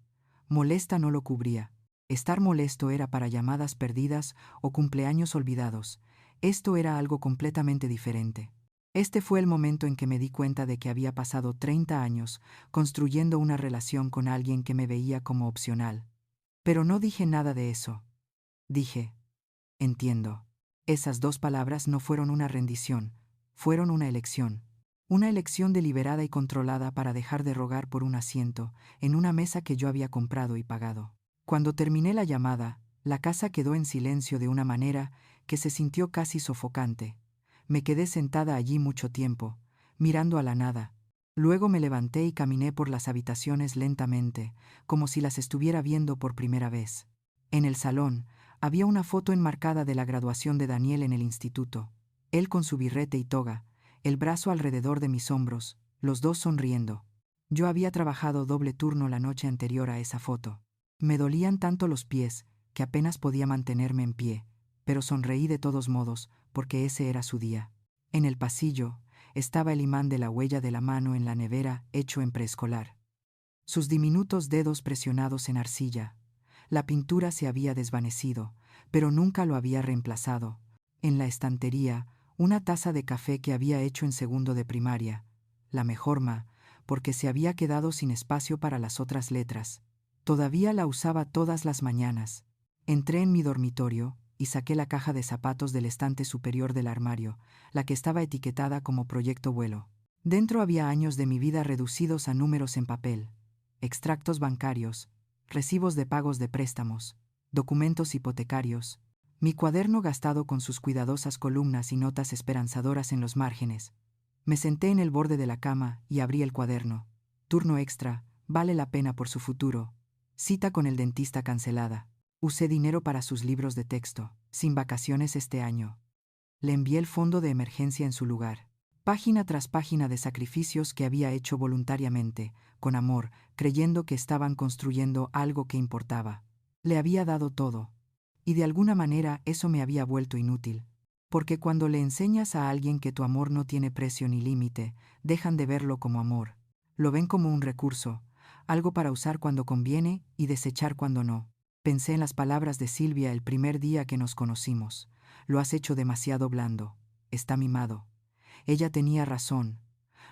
Molesta no lo cubría. Estar molesto era para llamadas perdidas o cumpleaños olvidados. Esto era algo completamente diferente. Este fue el momento en que me di cuenta de que había pasado 30 años construyendo una relación con alguien que me veía como opcional. Pero no dije nada de eso. Dije, entiendo. Esas dos palabras no fueron una rendición, fueron una elección. Una elección deliberada y controlada para dejar de rogar por un asiento en una mesa que yo había comprado y pagado. Cuando terminé la llamada, la casa quedó en silencio de una manera que se sintió casi sofocante. Me quedé sentada allí mucho tiempo, mirando a la nada. Luego me levanté y caminé por las habitaciones lentamente, como si las estuviera viendo por primera vez. En el salón, había una foto enmarcada de la graduación de Daniel en el instituto. Él con su birrete y toga, el brazo alrededor de mis hombros, los dos sonriendo. Yo había trabajado doble turno la noche anterior a esa foto. Me dolían tanto los pies que apenas podía mantenerme en pie, pero sonreí de todos modos, porque ese era su día. En el pasillo estaba el imán de la huella de la mano en la nevera hecho en preescolar. Sus diminutos dedos presionados en arcilla. La pintura se había desvanecido, pero nunca lo había reemplazado. En la estantería, una taza de café que había hecho en segundo de primaria, la mejorma, porque se había quedado sin espacio para las otras letras. Todavía la usaba todas las mañanas. Entré en mi dormitorio y saqué la caja de zapatos del estante superior del armario, la que estaba etiquetada como Proyecto Vuelo. Dentro había años de mi vida reducidos a números en papel, extractos bancarios, recibos de pagos de préstamos, documentos hipotecarios, mi cuaderno gastado con sus cuidadosas columnas y notas esperanzadoras en los márgenes. Me senté en el borde de la cama y abrí el cuaderno. Turno extra, vale la pena por su futuro. Cita con el dentista cancelada. Usé dinero para sus libros de texto, sin vacaciones este año. Le envié el fondo de emergencia en su lugar. Página tras página de sacrificios que había hecho voluntariamente, con amor, creyendo que estaban construyendo algo que importaba. Le había dado todo. Y de alguna manera eso me había vuelto inútil. Porque cuando le enseñas a alguien que tu amor no tiene precio ni límite, dejan de verlo como amor. Lo ven como un recurso, algo para usar cuando conviene y desechar cuando no. Pensé en las palabras de Silvia el primer día que nos conocimos. Lo has hecho demasiado blando. Está mimado. Ella tenía razón.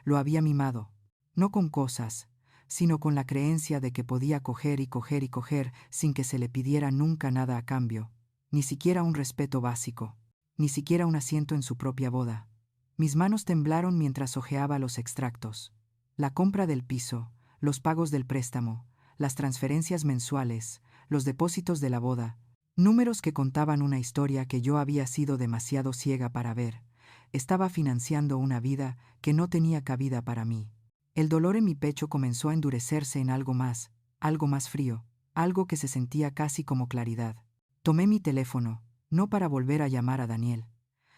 Lo había mimado. No con cosas, sino con la creencia de que podía coger y coger y coger sin que se le pidiera nunca nada a cambio, ni siquiera un respeto básico, ni siquiera un asiento en su propia boda. Mis manos temblaron mientras hojeaba los extractos. La compra del piso, los pagos del préstamo, las transferencias mensuales, los depósitos de la boda, números que contaban una historia que yo había sido demasiado ciega para ver. Estaba financiando una vida que no tenía cabida para mí. El dolor en mi pecho comenzó a endurecerse en algo más frío, algo que se sentía casi como claridad. Tomé mi teléfono, no para volver a llamar a Daniel,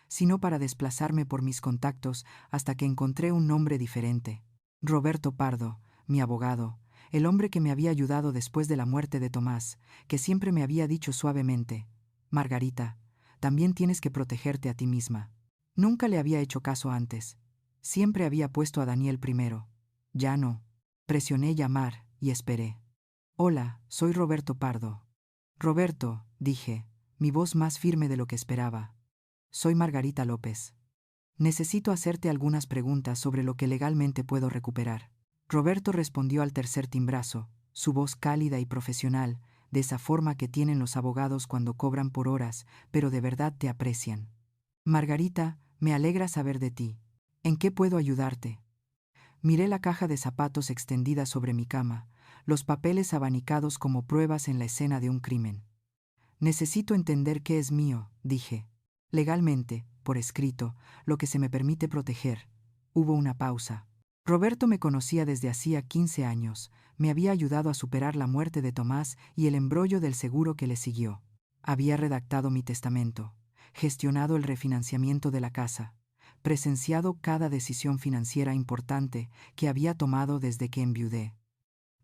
sino para desplazarme por mis contactos hasta que encontré un nombre diferente. Roberto Pardo, mi abogado, el hombre que me había ayudado después de la muerte de Tomás, que siempre me había dicho suavemente: Margarita, también tienes que protegerte a ti misma. Nunca le había hecho caso antes. Siempre había puesto a Daniel primero. Ya no. Presioné llamar y esperé. Hola, soy Roberto Pardo. Roberto, dije, mi voz más firme de lo que esperaba. Soy Margarita López. Necesito hacerte algunas preguntas sobre lo que legalmente puedo recuperar. Roberto respondió al tercer timbrazo, su voz cálida y profesional, de esa forma que tienen los abogados cuando cobran por horas, pero de verdad te aprecian. Margarita, me alegra saber de ti. ¿En qué puedo ayudarte? Miré la caja de zapatos extendida sobre mi cama, los papeles abanicados como pruebas en la escena de un crimen. Necesito entender qué es mío, dije. Legalmente, por escrito, lo que se me permite proteger. Hubo una pausa. Roberto me conocía desde hacía 15 años, me había ayudado a superar la muerte de Tomás y el embrollo del seguro que le siguió. Había redactado mi testamento, gestionado el refinanciamiento de la casa, presenciado cada decisión financiera importante que había tomado desde que enviudé.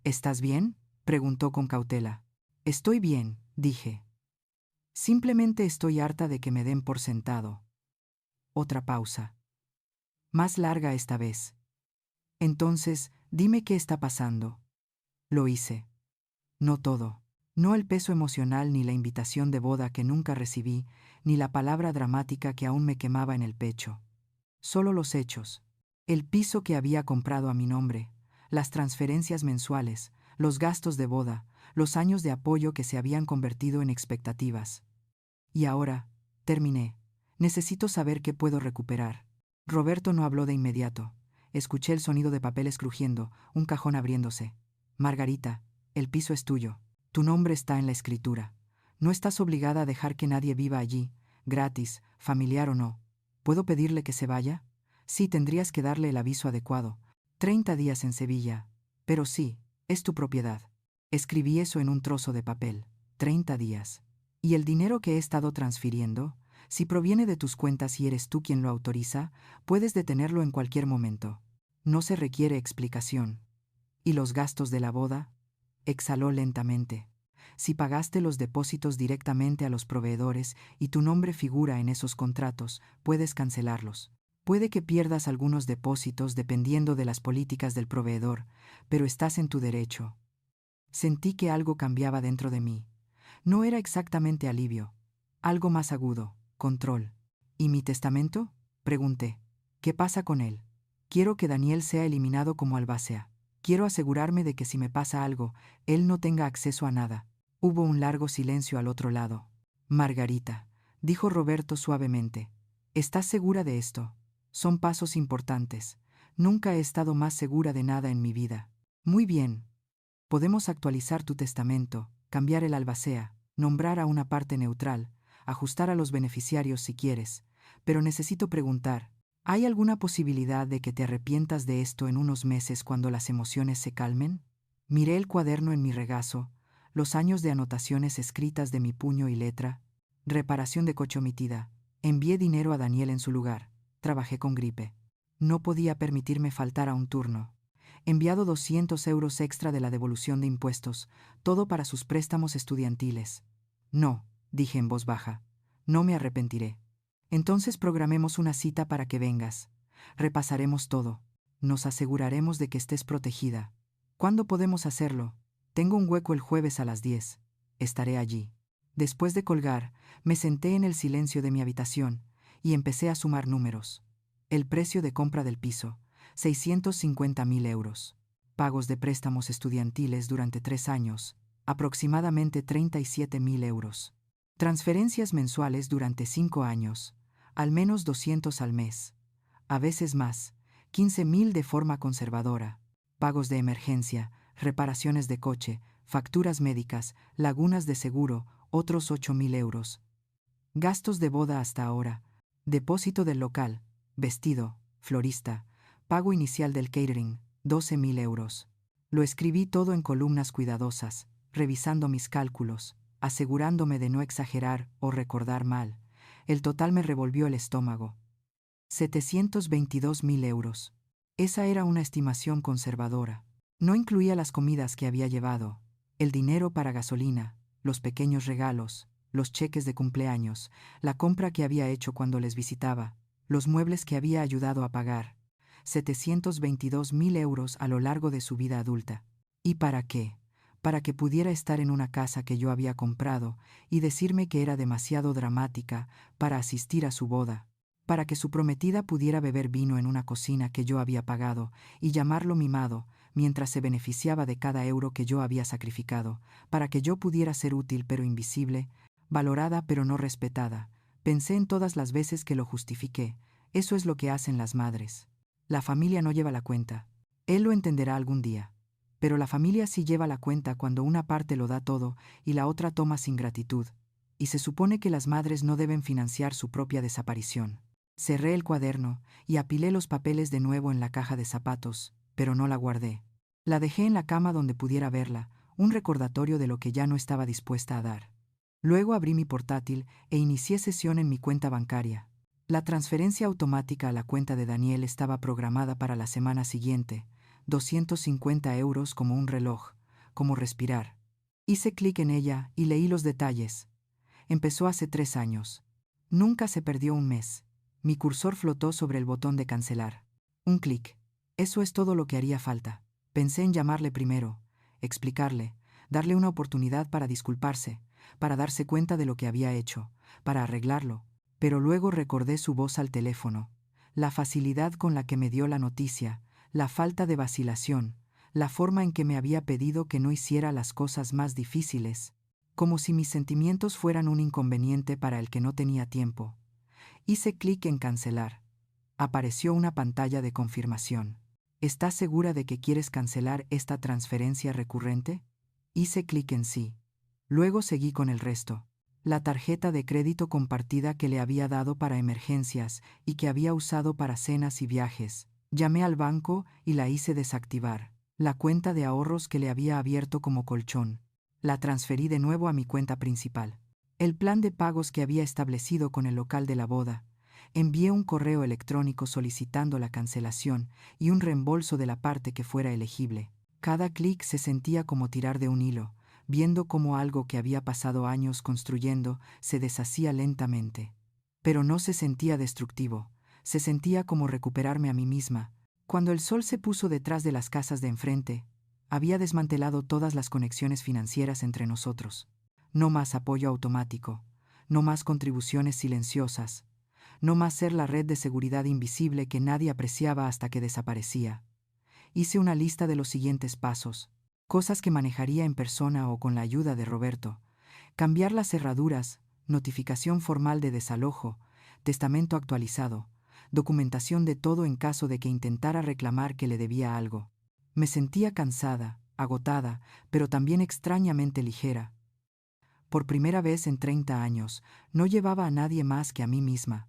¿Estás bien?, preguntó con cautela. Estoy bien, dije. Simplemente estoy harta de que me den por sentado. Otra pausa. Más larga esta vez. Entonces, dime qué está pasando. Lo hice. No todo. No el peso emocional ni la invitación de boda que nunca recibí, ni la palabra dramática que aún me quemaba en el pecho. Solo los hechos. El piso que había comprado a mi nombre, las transferencias mensuales, los gastos de boda, los años de apoyo que se habían convertido en expectativas. Y ahora, terminé. Necesito saber qué puedo recuperar. Roberto no habló de inmediato. Escuché el sonido de papeles crujiendo, un cajón abriéndose. Margarita, el piso es tuyo. Tu nombre está en la escritura. No estás obligada a dejar que nadie viva allí, gratis, familiar o no. ¿Puedo pedirle que se vaya? Sí, tendrías que darle el aviso adecuado. 30 días en Sevilla. Pero sí, es tu propiedad. Escribí eso en un trozo de papel. 30 días. ¿Y el dinero que he estado transfiriendo? Si proviene de tus cuentas y eres tú quien lo autoriza, puedes detenerlo en cualquier momento. No se requiere explicación. ¿Y los gastos de la boda? Exhaló lentamente. Si pagaste los depósitos directamente a los proveedores y tu nombre figura en esos contratos, puedes cancelarlos. Puede que pierdas algunos depósitos dependiendo de las políticas del proveedor, pero estás en tu derecho. Sentí que algo cambiaba dentro de mí. No era exactamente alivio. Algo más agudo, control. ¿Y mi testamento?, pregunté. ¿Qué pasa con él? Quiero que Daniel sea eliminado como albacea. Quiero asegurarme de que si me pasa algo, él no tenga acceso a nada. Hubo un largo silencio al otro lado. Margarita, dijo Roberto suavemente. ¿Estás segura de esto? Son pasos importantes. Nunca he estado más segura de nada en mi vida. Muy bien. Podemos actualizar tu testamento, cambiar el albacea, nombrar a una parte neutral, ajustar a los beneficiarios si quieres, pero necesito preguntar, ¿hay alguna posibilidad de que te arrepientas de esto en unos meses cuando las emociones se calmen? Miré el cuaderno en mi regazo, los años de anotaciones escritas de mi puño y letra, reparación de coche omitida, envié dinero a Daniel en su lugar, trabajé con gripe. No podía permitirme faltar a un turno. Enviado 200 euros extra de la devolución de impuestos, todo para sus préstamos estudiantiles. No, dije en voz baja, no me arrepentiré. Entonces programemos una cita para que vengas. Repasaremos todo. Nos aseguraremos de que estés protegida. ¿Cuándo podemos hacerlo? Tengo un hueco el jueves a las 10. Estaré allí. Después de colgar, me senté en el silencio de mi habitación y empecé a sumar números. El precio de compra del piso, 650.000 euros. Pagos de préstamos estudiantiles durante 3 años, aproximadamente 37.000 euros. Transferencias mensuales durante 5 años, al menos 200 al mes. A veces más, 15.000 de forma conservadora. Pagos de emergencia, reparaciones de coche, facturas médicas, lagunas de seguro, otros 8.000 euros. Gastos de boda hasta ahora. Depósito del local, vestido, florista, pago inicial del catering, 12.000 euros. Lo escribí todo en columnas cuidadosas, revisando mis cálculos, asegurándome de no exagerar o recordar mal. El total me revolvió el estómago. 722.000 euros. Esa era una estimación conservadora. No incluía las comidas que había llevado, el dinero para gasolina, los pequeños regalos, los cheques de cumpleaños, la compra que había hecho cuando les visitaba, los muebles que había ayudado a pagar. 722.000 euros a lo largo de su vida adulta. ¿Y para qué? Para que pudiera estar en una casa que yo había comprado y decirme que era demasiado dramática para asistir a su boda. Para que su prometida pudiera beber vino en una cocina que yo había pagado y llamarlo mimado, mientras se beneficiaba de cada euro que yo había sacrificado, para que yo pudiera ser útil pero invisible, valorada pero no respetada. Pensé en todas las veces que lo justifiqué. Eso es lo que hacen las madres. La familia no lleva la cuenta. Él lo entenderá algún día. Pero la familia sí lleva la cuenta cuando una parte lo da todo y la otra toma sin gratitud. Y se supone que las madres no deben financiar su propia desaparición. Cerré el cuaderno y apilé los papeles de nuevo en la caja de zapatos, pero no la guardé. La dejé en la cama donde pudiera verla, un recordatorio de lo que ya no estaba dispuesta a dar. Luego abrí mi portátil e inicié sesión en mi cuenta bancaria. La transferencia automática a la cuenta de Daniel estaba programada para la semana siguiente, 250 euros como un reloj, como respirar. Hice clic en ella y leí los detalles. Empezó hace 3 años. Nunca se perdió un mes. Mi cursor flotó sobre el botón de cancelar. Un clic. Eso es todo lo que haría falta. Pensé en llamarle primero, explicarle, darle una oportunidad para disculparse, para darse cuenta de lo que había hecho, para arreglarlo, pero luego recordé su voz al teléfono, la facilidad con la que me dio la noticia, la falta de vacilación, la forma en que me había pedido que no hiciera las cosas más difíciles, como si mis sentimientos fueran un inconveniente para el que no tenía tiempo. Hice clic en cancelar. Apareció una pantalla de confirmación. ¿Estás segura de que quieres cancelar esta transferencia recurrente? Hice clic en sí. Luego seguí con el resto. La tarjeta de crédito compartida que le había dado para emergencias y que había usado para cenas y viajes. Llamé al banco y la hice desactivar. La cuenta de ahorros que le había abierto como colchón. La transferí de nuevo a mi cuenta principal. El plan de pagos que había establecido con el local de la boda. Envié un correo electrónico solicitando la cancelación y un reembolso de la parte que fuera elegible. Cada clic se sentía como tirar de un hilo, viendo cómo algo que había pasado años construyendo se deshacía lentamente. Pero no se sentía destructivo, se sentía como recuperarme a mí misma. Cuando el sol se puso detrás de las casas de enfrente, había desmantelado todas las conexiones financieras entre nosotros. No más apoyo automático, no más contribuciones silenciosas, no más ser la red de seguridad invisible que nadie apreciaba hasta que desaparecía. Hice una lista de los siguientes pasos, cosas que manejaría en persona o con la ayuda de Roberto. Cambiar las cerraduras, notificación formal de desalojo, testamento actualizado, documentación de todo en caso de que intentara reclamar que le debía algo. Me sentía cansada, agotada, pero también extrañamente ligera. Por primera vez en 30 años, no llevaba a nadie más que a mí misma.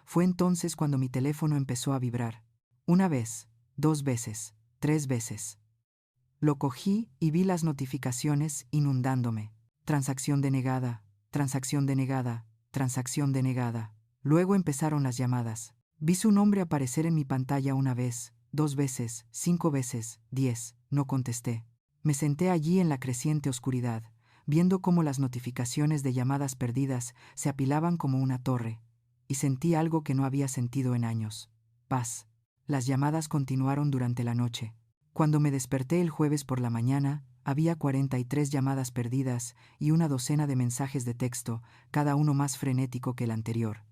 Fue entonces cuando mi teléfono empezó a vibrar. Una vez, 2 veces, 3 veces. Lo cogí y vi las notificaciones inundándome. Transacción denegada, transacción denegada, transacción denegada. Luego empezaron las llamadas. Vi su nombre aparecer en mi pantalla una vez, 2 veces, 5 veces, 10. No contesté. Me senté allí en la creciente oscuridad, viendo cómo las notificaciones de llamadas perdidas se apilaban como una torre, y sentí algo que no había sentido en años. Paz. Las llamadas continuaron durante la noche. Cuando me desperté el jueves por la mañana, había 43 llamadas perdidas y una docena de mensajes de texto, cada uno más frenético que el anterior.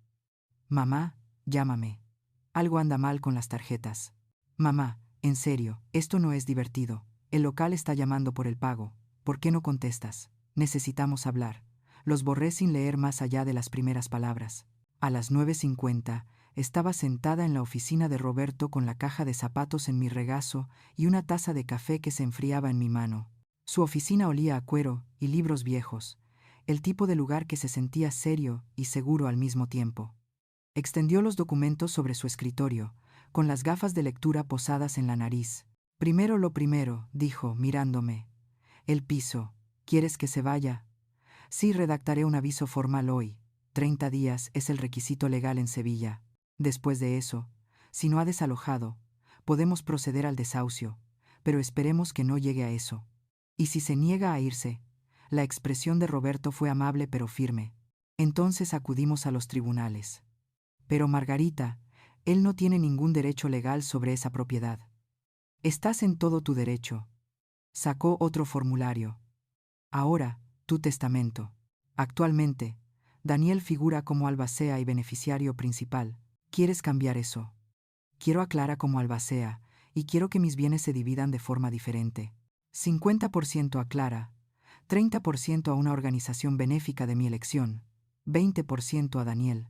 Mamá, llámame. Algo anda mal con las tarjetas. Mamá, en serio, esto no es divertido. El local está llamando por el pago. ¿Por qué no contestas? Necesitamos hablar. Los borré sin leer más allá de las primeras palabras. A las 9:50, estaba sentada en la oficina de Roberto con la caja de zapatos en mi regazo y una taza de café que se enfriaba en mi mano. Su oficina olía a cuero y libros viejos, el tipo de lugar que se sentía serio y seguro al mismo tiempo. Extendió los documentos sobre su escritorio, con las gafas de lectura posadas en la nariz. Primero lo primero, dijo, mirándome. El piso. ¿Quieres que se vaya? Sí, redactaré un aviso formal hoy. 30 días es el requisito legal en Sevilla. Después de eso, si no ha desalojado, podemos proceder al desahucio, pero esperemos que no llegue a eso. Y si se niega a irse, la expresión de Roberto fue amable pero firme. Entonces acudimos a los tribunales. Pero Margarita, él no tiene ningún derecho legal sobre esa propiedad. Estás en todo tu derecho. Sacó otro formulario. Ahora, tu testamento. Actualmente, Daniel figura como albacea y beneficiario principal. ¿Quieres cambiar eso? Quiero a Clara como albacea, y quiero que mis bienes se dividan de forma diferente. 50% a Clara, 30% a una organización benéfica de mi elección, 20% a Daniel.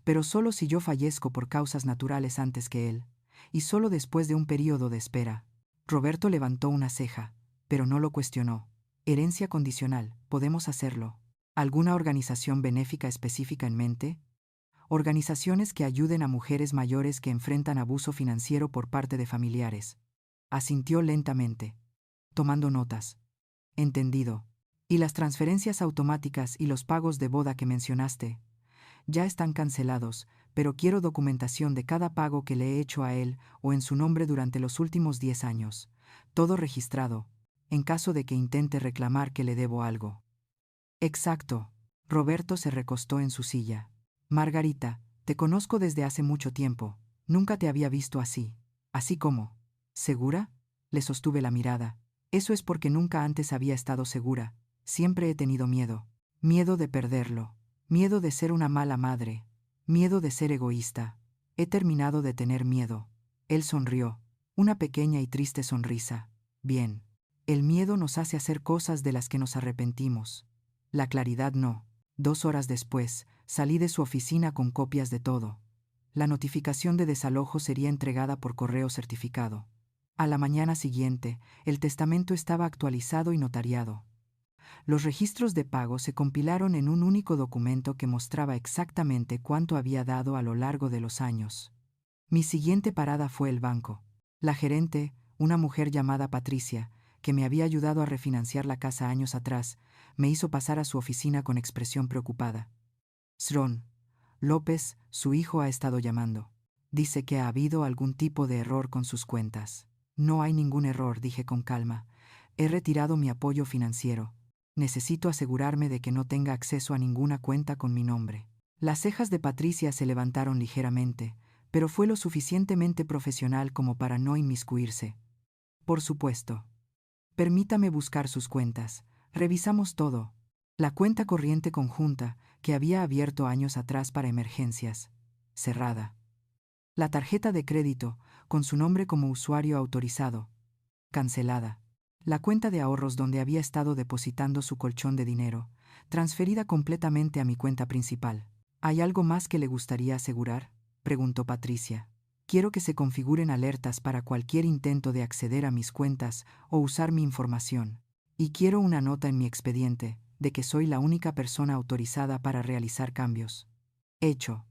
Pero solo si yo fallezco por causas naturales antes que él, y solo después de un período de espera. Roberto levantó una ceja, pero no lo cuestionó. Herencia condicional, podemos hacerlo. ¿Alguna organización benéfica específica en mente? Organizaciones que ayuden a mujeres mayores que enfrentan abuso financiero por parte de familiares. Asintió lentamente, tomando notas. Entendido. Y las transferencias automáticas y los pagos de boda que mencionaste ya están cancelados, pero quiero documentación de cada pago que le he hecho a él o en su nombre durante los últimos 10 años. Todo registrado, en caso de que intente reclamar que le debo algo. Exacto. Roberto se recostó en su silla. Margarita, te conozco desde hace mucho tiempo. Nunca te había visto así. Así como. ¿Segura? Le sostuve la mirada. Eso es porque nunca antes había estado segura. Siempre he tenido miedo. Miedo de perderlo. Miedo de ser una mala madre. Miedo de ser egoísta. He terminado de tener miedo. Él sonrió. Una pequeña y triste sonrisa. Bien. El miedo nos hace hacer cosas de las que nos arrepentimos. La claridad no. 2 horas después, salí de su oficina con copias de todo. La notificación de desalojo sería entregada por correo certificado. A la mañana siguiente, el testamento estaba actualizado y notariado. Los registros de pago se compilaron en un único documento que mostraba exactamente cuánto había dado a lo largo de los años. Mi siguiente parada fue el banco. La gerente, una mujer llamada Patricia, que me había ayudado a refinanciar la casa años atrás, me hizo pasar a su oficina con expresión preocupada. Sron López, su hijo, ha estado llamando. Dice que ha habido algún tipo de error con sus cuentas. No hay ningún error, dije con calma. He retirado mi apoyo financiero. Necesito asegurarme de que no tenga acceso a ninguna cuenta con mi nombre. Las cejas de Patricia se levantaron ligeramente, pero fue lo suficientemente profesional como para no inmiscuirse. Por supuesto. Permítame buscar sus cuentas. Revisamos todo. La cuenta corriente conjunta, que había abierto años atrás para emergencias. Cerrada. La tarjeta de crédito, con su nombre como usuario autorizado. Cancelada. La cuenta de ahorros donde había estado depositando su colchón de dinero, transferida completamente a mi cuenta principal. ¿Hay algo más que le gustaría asegurar?, preguntó Patricia. Quiero que se configuren alertas para cualquier intento de acceder a mis cuentas o usar mi información. Y quiero una nota en mi expediente de que soy la única persona autorizada para realizar cambios. Hecho.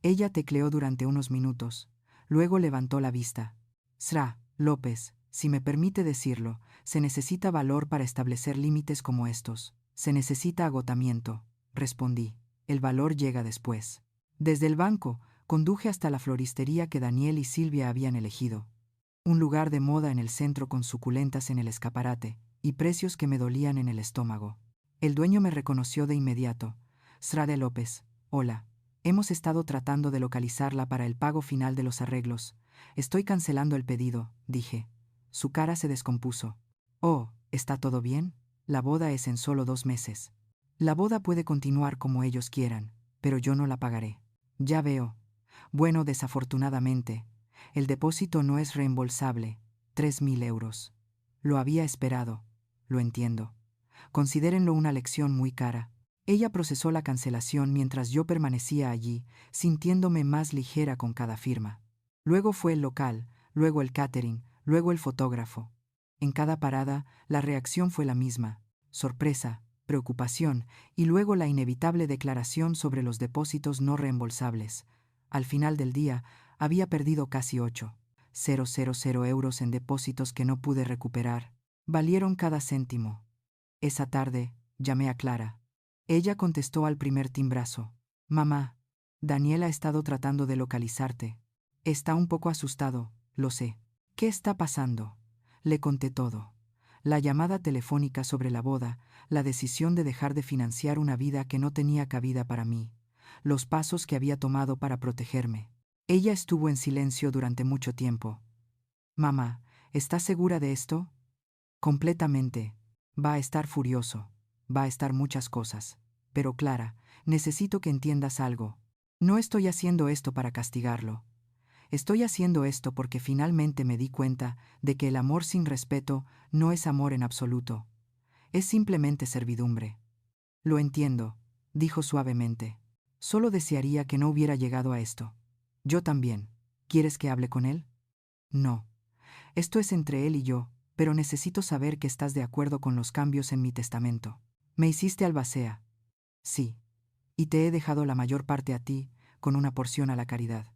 Ella tecleó durante unos minutos. Luego levantó la vista. Sra. López, si me permite decirlo, se necesita valor para establecer límites como estos. Se necesita agotamiento, respondí. El valor llega después. Desde el banco, conduje hasta la floristería que Daniel y Silvia habían elegido. Un lugar de moda en el centro con suculentas en el escaparate y precios que me dolían en el estómago. El dueño me reconoció de inmediato. Sra. López, hola. Hemos estado tratando de localizarla para el pago final de los arreglos. Estoy cancelando el pedido, dije. Su cara se descompuso. Oh, ¿está todo bien? La boda es en solo 2 meses. La boda puede continuar como ellos quieran, pero yo no la pagaré. Ya veo. Bueno, desafortunadamente, el depósito no es reembolsable. 3.000 euros. Lo había esperado. Lo entiendo. Considérenlo una lección muy cara. Ella procesó la cancelación mientras yo permanecía allí, sintiéndome más ligera con cada firma. Luego fue el local, luego el catering, luego el fotógrafo. En cada parada, la reacción fue la misma: sorpresa, preocupación y luego la inevitable declaración sobre los depósitos no reembolsables. Al final del día, había perdido casi 8.000 euros en depósitos que no pude recuperar. Valieron cada céntimo. Esa tarde, llamé a Clara. Ella contestó al primer timbrazo. Mamá, Daniel ha estado tratando de localizarte. Está un poco asustado, lo sé. ¿Qué está pasando? Le conté todo. La llamada telefónica sobre la boda, la decisión de dejar de financiar una vida que no tenía cabida para mí, los pasos que había tomado para protegerme. Ella estuvo en silencio durante mucho tiempo. Mamá, ¿estás segura de esto? Completamente. Va a estar furioso. Va a estar muchas cosas. Pero Clara, necesito que entiendas algo. No estoy haciendo esto para castigarlo. Estoy haciendo esto porque finalmente me di cuenta de que el amor sin respeto no es amor en absoluto. Es simplemente servidumbre. Lo entiendo, dijo suavemente. Solo desearía que no hubiera llegado a esto. Yo también. ¿Quieres que hable con él? No. Esto es entre él y yo, pero necesito saber que estás de acuerdo con los cambios en mi testamento. Me hiciste albacea. Sí. Y te he dejado la mayor parte a ti, con una porción a la caridad.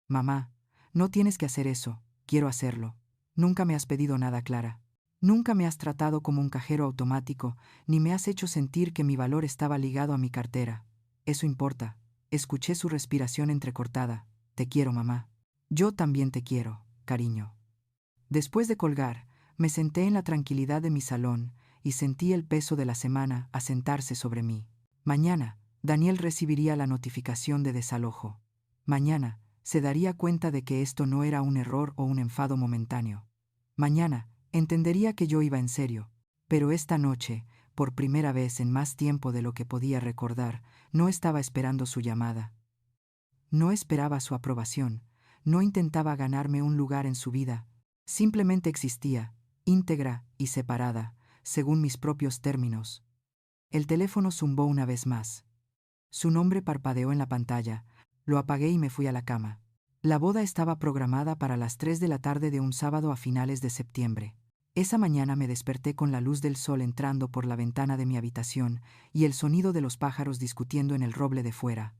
Mamá, no tienes que hacer eso, quiero hacerlo. Nunca me has pedido nada, Clara. Nunca me has tratado como un cajero automático, ni me has hecho sentir que mi valor estaba ligado a mi cartera. Eso importa. Escuché su respiración entrecortada. Te quiero, mamá. Yo también te quiero, cariño. Después de colgar, me senté en la tranquilidad de mi salón y sentí el peso de la semana asentarse sobre mí. Mañana, Daniel recibiría la notificación de desalojo. Mañana, se daría cuenta de que esto no era un error o un enfado momentáneo. Mañana, entendería que yo iba en serio. Pero esta noche, por primera vez en más tiempo de lo que podía recordar, no estaba esperando su llamada. No esperaba su aprobación, no intentaba ganarme un lugar en su vida. Simplemente existía, íntegra y separada, según mis propios términos. El teléfono zumbó una vez más. Su nombre parpadeó en la pantalla. Lo apagué y me fui a la cama. La boda estaba programada para las 3 de la tarde de un sábado a finales de septiembre. Esa mañana me desperté con la luz del sol entrando por la ventana de mi habitación y el sonido de los pájaros discutiendo en el roble de fuera.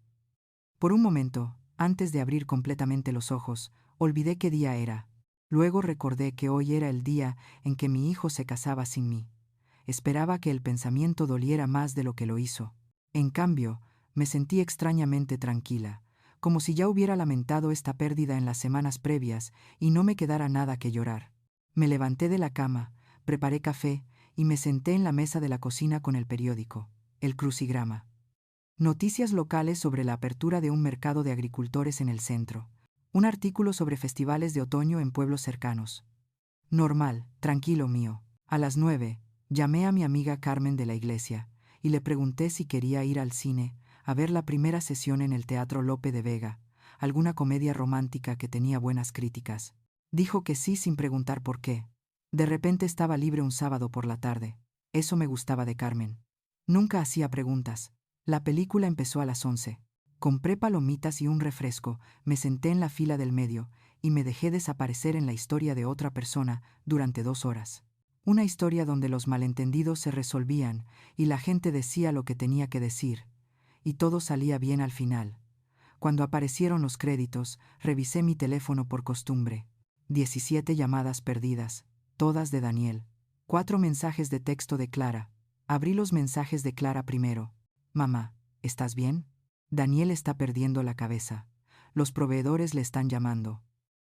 Por un momento, antes de abrir completamente los ojos, olvidé qué día era. Luego recordé que hoy era el día en que mi hijo se casaba sin mí. Esperaba que el pensamiento doliera más de lo que lo hizo. En cambio, me sentí extrañamente tranquila, como si ya hubiera lamentado esta pérdida en las semanas previas y no me quedara nada que llorar. Me levanté de la cama, preparé café y me senté en la mesa de la cocina con el periódico, El Crucigrama. Noticias locales sobre la apertura de un mercado de agricultores en el centro. Un artículo sobre festivales de otoño en pueblos cercanos. Normal, tranquilo mío. A las 9, llamé a mi amiga Carmen de la iglesia y le pregunté si quería ir al cine a ver la primera sesión en el Teatro Lope de Vega, alguna comedia romántica que tenía buenas críticas. Dijo que sí sin preguntar por qué. De repente estaba libre un sábado por la tarde. Eso me gustaba de Carmen. Nunca hacía preguntas. La película empezó a las 11. Compré palomitas y un refresco, me senté en la fila del medio y me dejé desaparecer en la historia de otra persona durante 2 horas. Una historia donde los malentendidos se resolvían y la gente decía lo que tenía que decir, y todo salía bien al final. Cuando aparecieron los créditos, revisé mi teléfono por costumbre. 17 llamadas perdidas, todas de Daniel. 4 mensajes de texto de Clara. Abrí los mensajes de Clara primero. Mamá, ¿estás bien? Daniel está perdiendo la cabeza. Los proveedores le están llamando.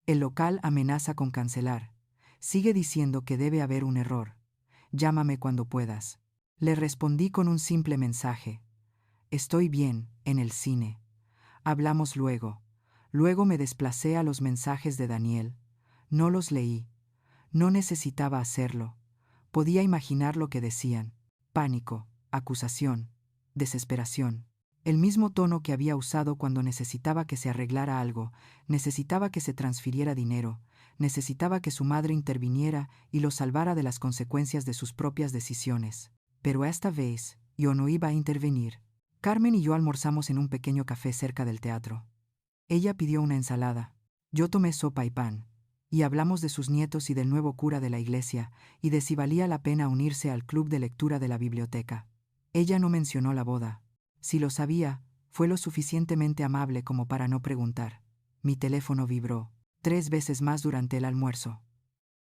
El local amenaza con cancelar. Sigue diciendo que debe haber un error. Llámame cuando puedas. Le respondí con un simple mensaje. Estoy bien, en el cine. Hablamos luego. Luego me desplacé a los mensajes de Daniel. No los leí. No necesitaba hacerlo. Podía imaginar lo que decían. Pánico, acusación, desesperación. El mismo tono que había usado cuando necesitaba que se arreglara algo, necesitaba que se transfiriera dinero, necesitaba que su madre interviniera y lo salvara de las consecuencias de sus propias decisiones. Pero esta vez, yo no iba a intervenir. Carmen y yo almorzamos en un pequeño café cerca del teatro. Ella pidió una ensalada. Yo tomé sopa y pan. Y hablamos de sus nietos y del nuevo cura de la iglesia, y de si valía la pena unirse al club de lectura de la biblioteca. Ella no mencionó la boda. Si lo sabía, fue lo suficientemente amable como para no preguntar. Mi teléfono vibró 3 veces más durante el almuerzo.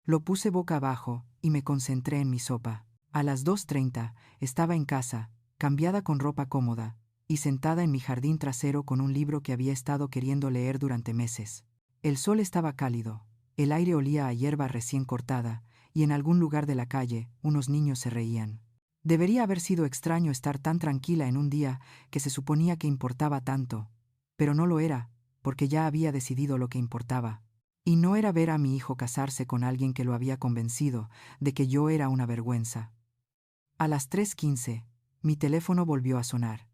Lo puse boca abajo y me concentré en mi sopa. A las 2:30 estaba en casa, cambiada con ropa cómoda, y sentada en mi jardín trasero con un libro que había estado queriendo leer durante meses. El sol estaba cálido, el aire olía a hierba recién cortada, y en algún lugar de la calle unos niños se reían. Debería haber sido extraño estar tan tranquila en un día que se suponía que importaba tanto, pero no lo era, porque ya había decidido lo que importaba. Y no era ver a mi hijo casarse con alguien que lo había convencido de que yo era una vergüenza. A las 3:15, mi teléfono volvió a sonar.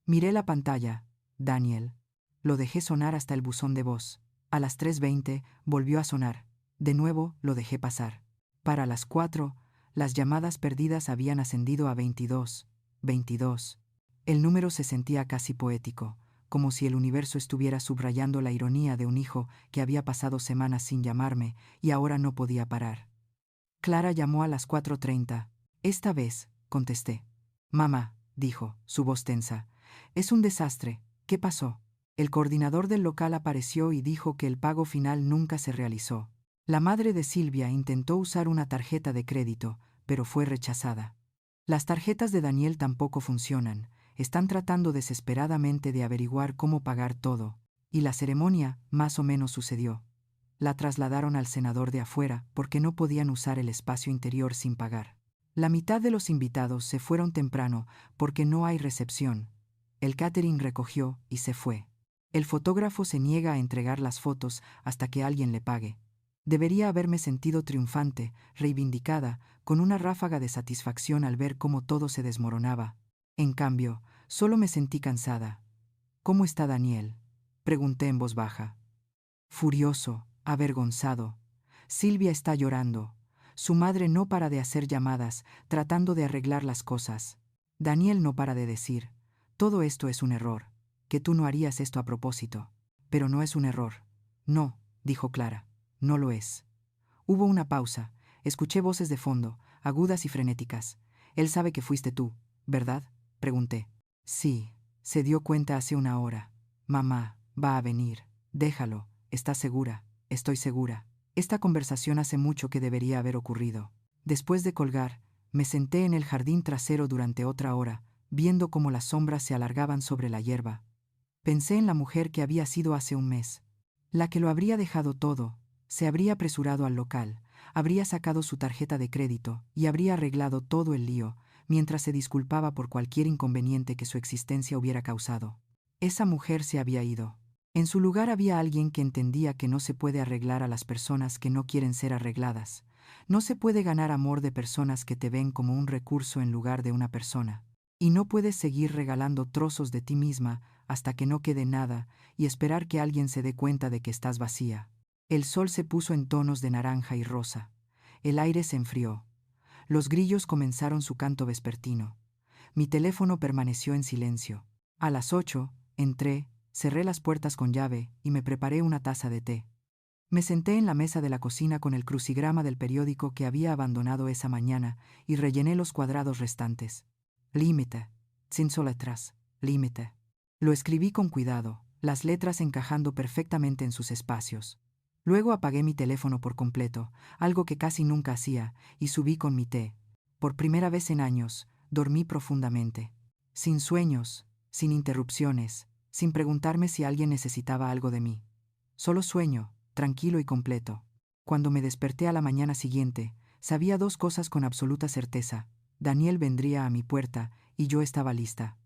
Miré la pantalla. Daniel. Lo dejé sonar hasta el buzón de voz. A las 3:20 volvió a sonar. De nuevo lo dejé pasar. Para las 4, las llamadas perdidas habían ascendido a 22. 22. El número se sentía casi poético, como si el universo estuviera subrayando la ironía de un hijo que había pasado semanas sin llamarme y ahora no podía parar. Clara llamó a las 4:30. Esta vez, contesté. Mamá, dijo, su voz tensa. Es un desastre. ¿Qué pasó? El coordinador del local apareció y dijo que el pago final nunca se realizó. La madre de Silvia intentó usar una tarjeta de crédito, pero fue rechazada. Las tarjetas de Daniel tampoco funcionan, están tratando desesperadamente de averiguar cómo pagar todo, y la ceremonia más o menos sucedió. La trasladaron al senador de afuera porque no podían usar el espacio interior sin pagar. La mitad de los invitados se fueron temprano porque no hay recepción. El catering recogió y se fue. El fotógrafo se niega a entregar las fotos hasta que alguien le pague. Debería haberme sentido triunfante, reivindicada, con una ráfaga de satisfacción al ver cómo todo se desmoronaba. En cambio, solo me sentí cansada. ¿Cómo está Daniel?, pregunté en voz baja. Furioso, avergonzado. Silvia está llorando. Su madre no para de hacer llamadas, tratando de arreglar las cosas. Daniel no para de decir: todo esto es un error, que tú no harías esto a propósito. Pero no es un error. No, dijo Clara, no lo es. Hubo una pausa. Escuché voces de fondo, agudas y frenéticas. Él sabe que fuiste tú, ¿verdad?, pregunté. Sí, se dio cuenta hace una hora. Mamá, va a venir. Déjalo. ¿Estás segura? Estoy segura. Esta conversación hace mucho que debería haber ocurrido. Después de colgar, me senté en el jardín trasero durante otra hora, viendo cómo las sombras se alargaban sobre la hierba. Pensé en la mujer que había sido hace un mes. La que lo habría dejado todo, se habría apresurado al local, habría sacado su tarjeta de crédito y habría arreglado todo el lío, mientras se disculpaba por cualquier inconveniente que su existencia hubiera causado. Esa mujer se había ido. En su lugar había alguien que entendía que no se puede arreglar a las personas que no quieren ser arregladas. No se puede ganar amor de personas que te ven como un recurso en lugar de una persona. Y no puedes seguir regalando trozos de ti misma hasta que no quede nada y esperar que alguien se dé cuenta de que estás vacía. El sol se puso en tonos de naranja y rosa. El aire se enfrió. Los grillos comenzaron su canto vespertino. Mi teléfono permaneció en silencio. A las 8, entré, cerré las puertas con llave y me preparé una taza de té. Me senté en la mesa de la cocina con el crucigrama del periódico que había abandonado esa mañana y rellené los cuadrados restantes. Límite, sin letras, límite. Lo escribí con cuidado, las letras encajando perfectamente en sus espacios. Luego apagué mi teléfono por completo, algo que casi nunca hacía, y subí con mi té. Por primera vez en años, dormí profundamente. Sin sueños, sin interrupciones, sin preguntarme si alguien necesitaba algo de mí. Solo sueño, tranquilo y completo. Cuando me desperté a la mañana siguiente, sabía dos cosas con absoluta certeza. Daniel vendría a mi puerta y yo estaba lista.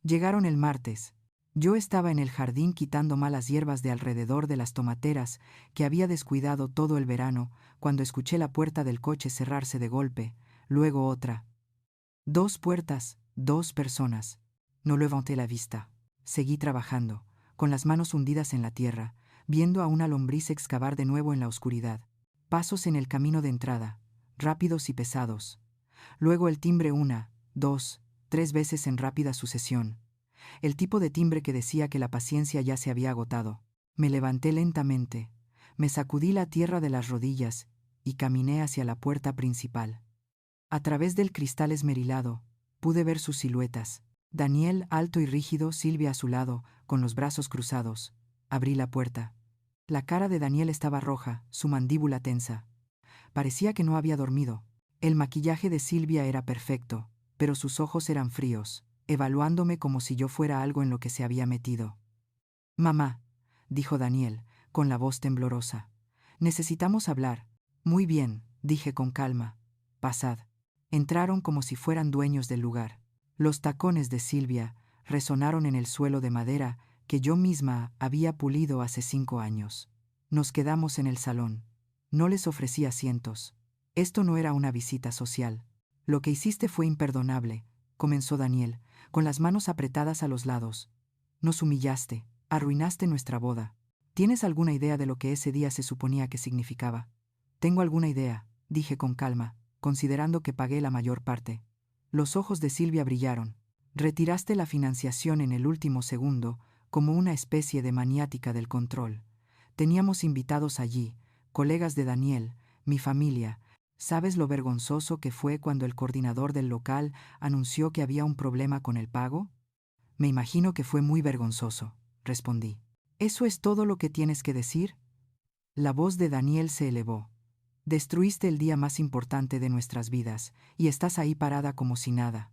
Llegaron el martes. Yo estaba en el jardín quitando malas hierbas de alrededor de las tomateras que había descuidado todo el verano cuando escuché la puerta del coche cerrarse de golpe, luego otra. 2 puertas, 2 personas. No levanté la vista. Seguí trabajando, con las manos hundidas en la tierra, viendo a una lombriz excavar de nuevo en la oscuridad. Pasos en el camino de entrada, rápidos y pesados. Luego el timbre 1, 2, 3 veces en rápida sucesión. El tipo de timbre que decía que la paciencia ya se había agotado. Me levanté lentamente, me sacudí la tierra de las rodillas y caminé hacia la puerta principal. A través del cristal esmerilado, pude ver sus siluetas. Daniel, alto y rígido, Silvia a su lado, con los brazos cruzados. Abrí la puerta. La cara de Daniel estaba roja, su mandíbula tensa. Parecía que no había dormido. El maquillaje de Silvia era perfecto, pero sus ojos eran fríos, evaluándome como si yo fuera algo en lo que se había metido. «Mamá», dijo Daniel, con la voz temblorosa. «Necesitamos hablar». «Muy bien», dije con calma. «Pasad». Entraron como si fueran dueños del lugar. Los tacones de Silvia resonaron en el suelo de madera que yo misma había pulido hace 5 años. Nos quedamos en el salón. No les ofrecí asientos. Esto no era una visita social. «Lo que hiciste fue imperdonable», comenzó Daniel, con las manos apretadas a los lados. «Nos humillaste, arruinaste nuestra boda. ¿Tienes alguna idea de lo que ese día se suponía que significaba?» «Tengo alguna idea», dije con calma, considerando que pagué la mayor parte. Los ojos de Silvia brillaron. «Retiraste la financiación en el último segundo, como una especie de maniática del control. Teníamos invitados allí, colegas de Daniel, mi familia. ¿Sabes lo vergonzoso que fue cuando el coordinador del local anunció que había un problema con el pago?» «Me imagino que fue muy vergonzoso», respondí. ¿Eso es todo lo que tienes que decir? La voz de Daniel se elevó. Destruiste el día más importante de nuestras vidas, y estás ahí parada como si nada.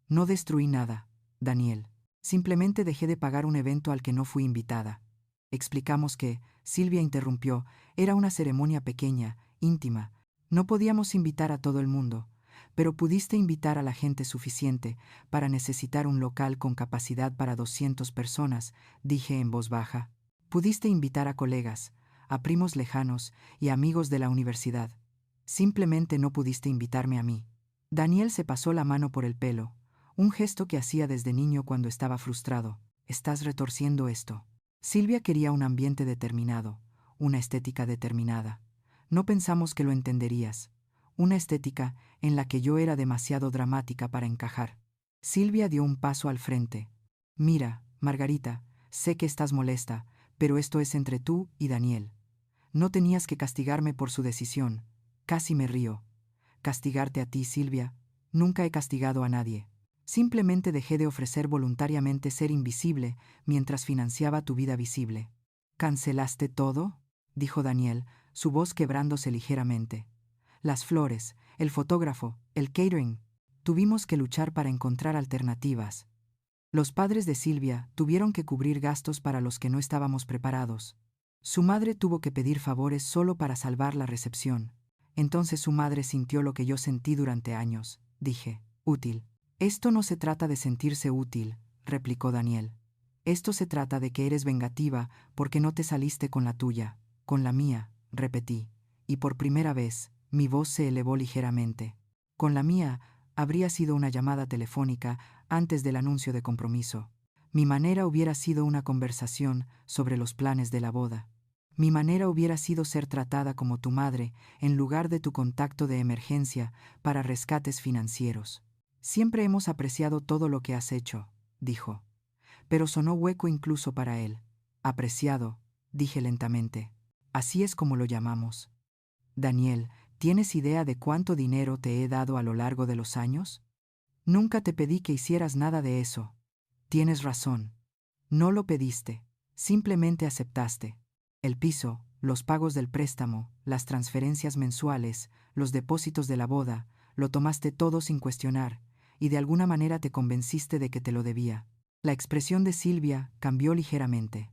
No destruí nada, Daniel. Simplemente dejé de pagar un evento al que no fui invitada. Explicamos que, Silvia interrumpió, era una ceremonia pequeña, íntima. No podíamos invitar a todo el mundo, pero pudiste invitar a la gente suficiente para necesitar un local con capacidad para 200 personas, dije en voz baja. Pudiste invitar a colegas, a primos lejanos y amigos de la universidad. Simplemente no pudiste invitarme a mí. Daniel se pasó la mano por el pelo, un gesto que hacía desde niño cuando estaba frustrado. Estás retorciendo esto. Silvia quería un ambiente determinado, una estética determinada. No pensamos que lo entenderías. Una estética en la que yo era demasiado dramática para encajar. Silvia dio un paso al frente. Mira, Margarita, sé que estás molesta, pero esto es entre tú y Daniel. No tenías que castigarme por su decisión. Casi me río. Castigarte a ti, Silvia. Nunca he castigado a nadie. Simplemente dejé de ofrecer voluntariamente ser invisible mientras financiaba tu vida visible. ¿Cancelaste todo?, dijo Daniel, su voz quebrándose ligeramente. Las flores, el fotógrafo, el catering. Tuvimos que luchar para encontrar alternativas. Los padres de Silvia tuvieron que cubrir gastos para los que no estábamos preparados. Su madre tuvo que pedir favores solo para salvar la recepción. Entonces su madre sintió lo que yo sentí durante años. Dije, útil. Esto no se trata de sentirse útil, replicó Daniel. Esto se trata de que eres vengativa porque no te saliste con la tuya, con la mía, repetí. Y por primera vez, mi voz se elevó ligeramente. Con la mía, habría sido una llamada telefónica antes del anuncio de compromiso. Mi manera hubiera sido una conversación sobre los planes de la boda. Mi manera hubiera sido ser tratada como tu madre en lugar de tu contacto de emergencia para rescates financieros. Siempre hemos apreciado todo lo que has hecho, dijo. Pero sonó hueco incluso para él. Apreciado, dije lentamente. Así es como lo llamamos. Daniel, ¿tienes idea de cuánto dinero te he dado a lo largo de los años? Nunca te pedí que hicieras nada de eso. Tienes razón. No lo pediste, simplemente aceptaste. El piso, los pagos del préstamo, las transferencias mensuales, los depósitos de la boda, lo tomaste todo sin cuestionar, y de alguna manera te convenciste de que te lo debía. La expresión de Silvia cambió ligeramente.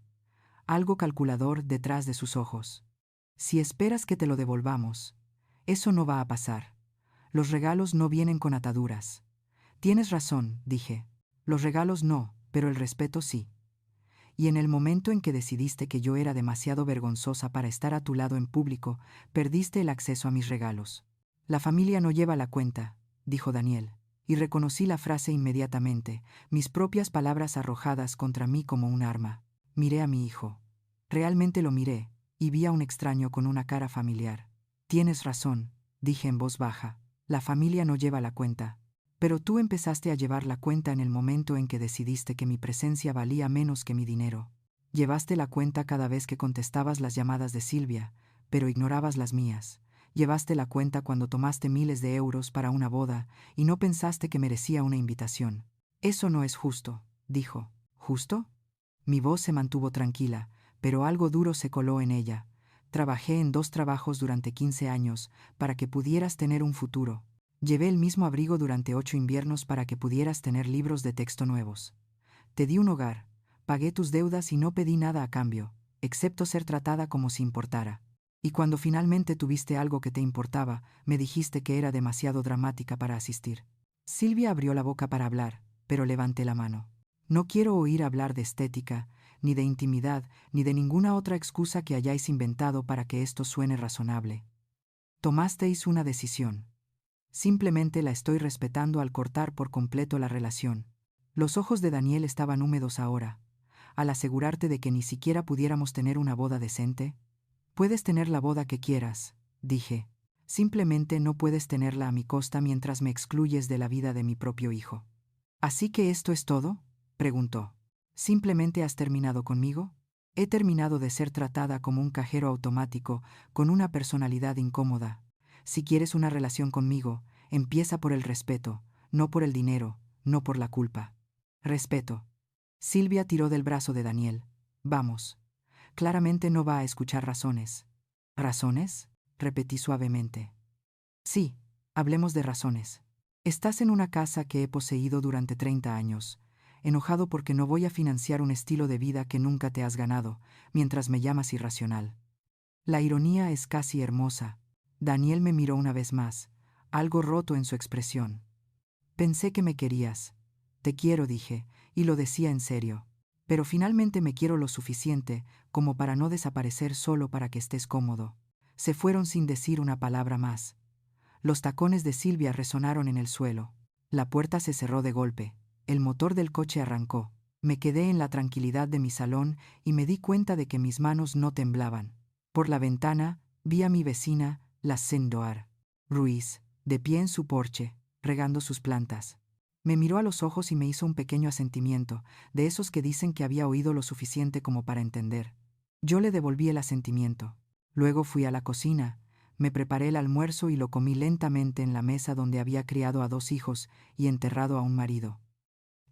Algo calculador detrás de sus ojos. Si esperas que te lo devolvamos, eso no va a pasar. Los regalos no vienen con ataduras. Tienes razón, dije. Los regalos no, pero el respeto sí. Y en el momento en que decidiste que yo era demasiado vergonzosa para estar a tu lado en público, perdiste el acceso a mis regalos. La familia no lleva la cuenta, dijo Daniel, y reconocí la frase inmediatamente, mis propias palabras arrojadas contra mí como un arma. Miré a mi hijo. Realmente lo miré, y vi a un extraño con una cara familiar. Tienes razón, dije en voz baja. La familia no lleva la cuenta. Pero tú empezaste a llevar la cuenta en el momento en que decidiste que mi presencia valía menos que mi dinero. Llevaste la cuenta cada vez que contestabas las llamadas de Silvia, pero ignorabas las mías. Llevaste la cuenta cuando tomaste miles de euros para una boda y no pensaste que merecía una invitación. Eso no es justo, dijo. ¿Justo? Mi voz se mantuvo tranquila, pero algo duro se coló en ella. Trabajé en 2 trabajos durante 15 años para que pudieras tener un futuro. Llevé el mismo abrigo durante 8 inviernos para que pudieras tener libros de texto nuevos. Te di un hogar, pagué tus deudas y no pedí nada a cambio, excepto ser tratada como si importara. Y cuando finalmente tuviste algo que te importaba, me dijiste que era demasiado dramática para asistir. Silvia abrió la boca para hablar, pero levanté la mano. No quiero oír hablar de estética, ni de intimidad, ni de ninguna otra excusa que hayáis inventado para que esto suene razonable. Tomasteis una decisión. Simplemente la estoy respetando al cortar por completo la relación. Los ojos de Daniel estaban húmedos ahora. Al asegurarte de que ni siquiera pudiéramos tener una boda decente. Puedes tener la boda que quieras, dije. Simplemente no puedes tenerla a mi costa mientras me excluyes de la vida de mi propio hijo. ¿Así que esto es todo?, preguntó. ¿Simplemente has terminado conmigo? He terminado de ser tratada como un cajero automático con una personalidad incómoda. Si quieres una relación conmigo, empieza por el respeto, no por el dinero, no por la culpa. Respeto. Silvia tiró del brazo de Daniel. Vamos. Claramente no va a escuchar razones. ¿Razones? Repetí suavemente. Sí, hablemos de razones. Estás en una casa que he poseído durante 30 años, enojado porque no voy a financiar un estilo de vida que nunca te has ganado, mientras me llamas irracional. La ironía es casi hermosa. Daniel me miró una vez más, algo roto en su expresión. Pensé que me querías. Te quiero, dije, y lo decía en serio. Pero finalmente me quiero lo suficiente como para no desaparecer solo para que estés cómodo. Se fueron sin decir una palabra más. Los tacones de Silvia resonaron en el suelo. La puerta se cerró de golpe. El motor del coche arrancó. Me quedé en la tranquilidad de mi salón y me di cuenta de que mis manos no temblaban. Por la ventana vi a mi vecina, la Sendoar Ruiz, de pie en su porche, regando sus plantas. Me miró a los ojos y me hizo un pequeño asentimiento, de esos que dicen que había oído lo suficiente como para entender. Yo le devolví el asentimiento. Luego fui a la cocina, me preparé el almuerzo y lo comí lentamente en la mesa donde había criado a 2 hijos y enterrado a un marido.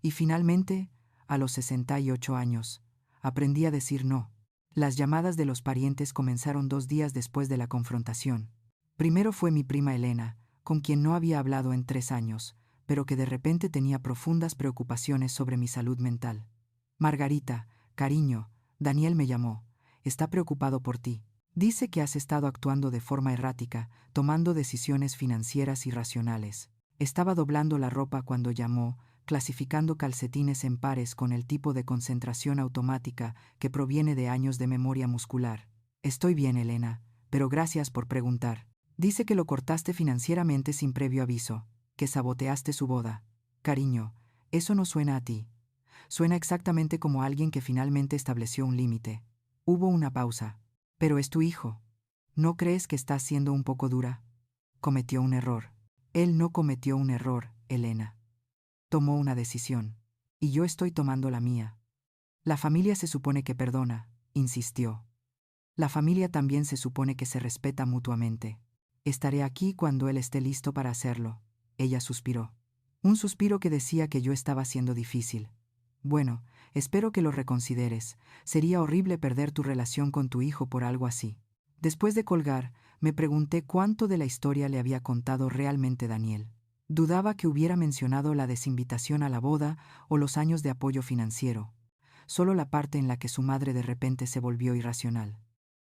Y finalmente, a los 68 años, aprendí a decir no. Las llamadas de los parientes comenzaron 2 días después de la confrontación. Primero fue mi prima Elena, con quien no había hablado en 3 años, pero que de repente tenía profundas preocupaciones sobre mi salud mental. Margarita, cariño, Daniel me llamó. Está preocupado por ti. Dice que has estado actuando de forma errática, tomando decisiones financieras irracionales. Estaba doblando la ropa cuando llamó, clasificando calcetines en pares con el tipo de concentración automática que proviene de años de memoria muscular. Estoy bien, Elena, pero gracias por preguntar. Dice que lo cortaste financieramente sin previo aviso, que saboteaste su boda. Cariño, eso no suena a ti. Suena exactamente como alguien que finalmente estableció un límite. Hubo una pausa. Pero es tu hijo. ¿No crees que estás siendo un poco dura? Cometió un error. Él no cometió un error, Elena. Tomó una decisión. Y yo estoy tomando la mía. La familia se supone que perdona, insistió. La familia también se supone que se respeta mutuamente. Estaré aquí cuando él esté listo para hacerlo. Ella suspiró. Un suspiro que decía que yo estaba siendo difícil. Bueno, espero que lo reconsideres. Sería horrible perder tu relación con tu hijo por algo así. Después de colgar, me pregunté cuánto de la historia le había contado realmente Daniel. Dudaba que hubiera mencionado la desinvitación a la boda o los años de apoyo financiero. Solo la parte en la que su madre de repente se volvió irracional.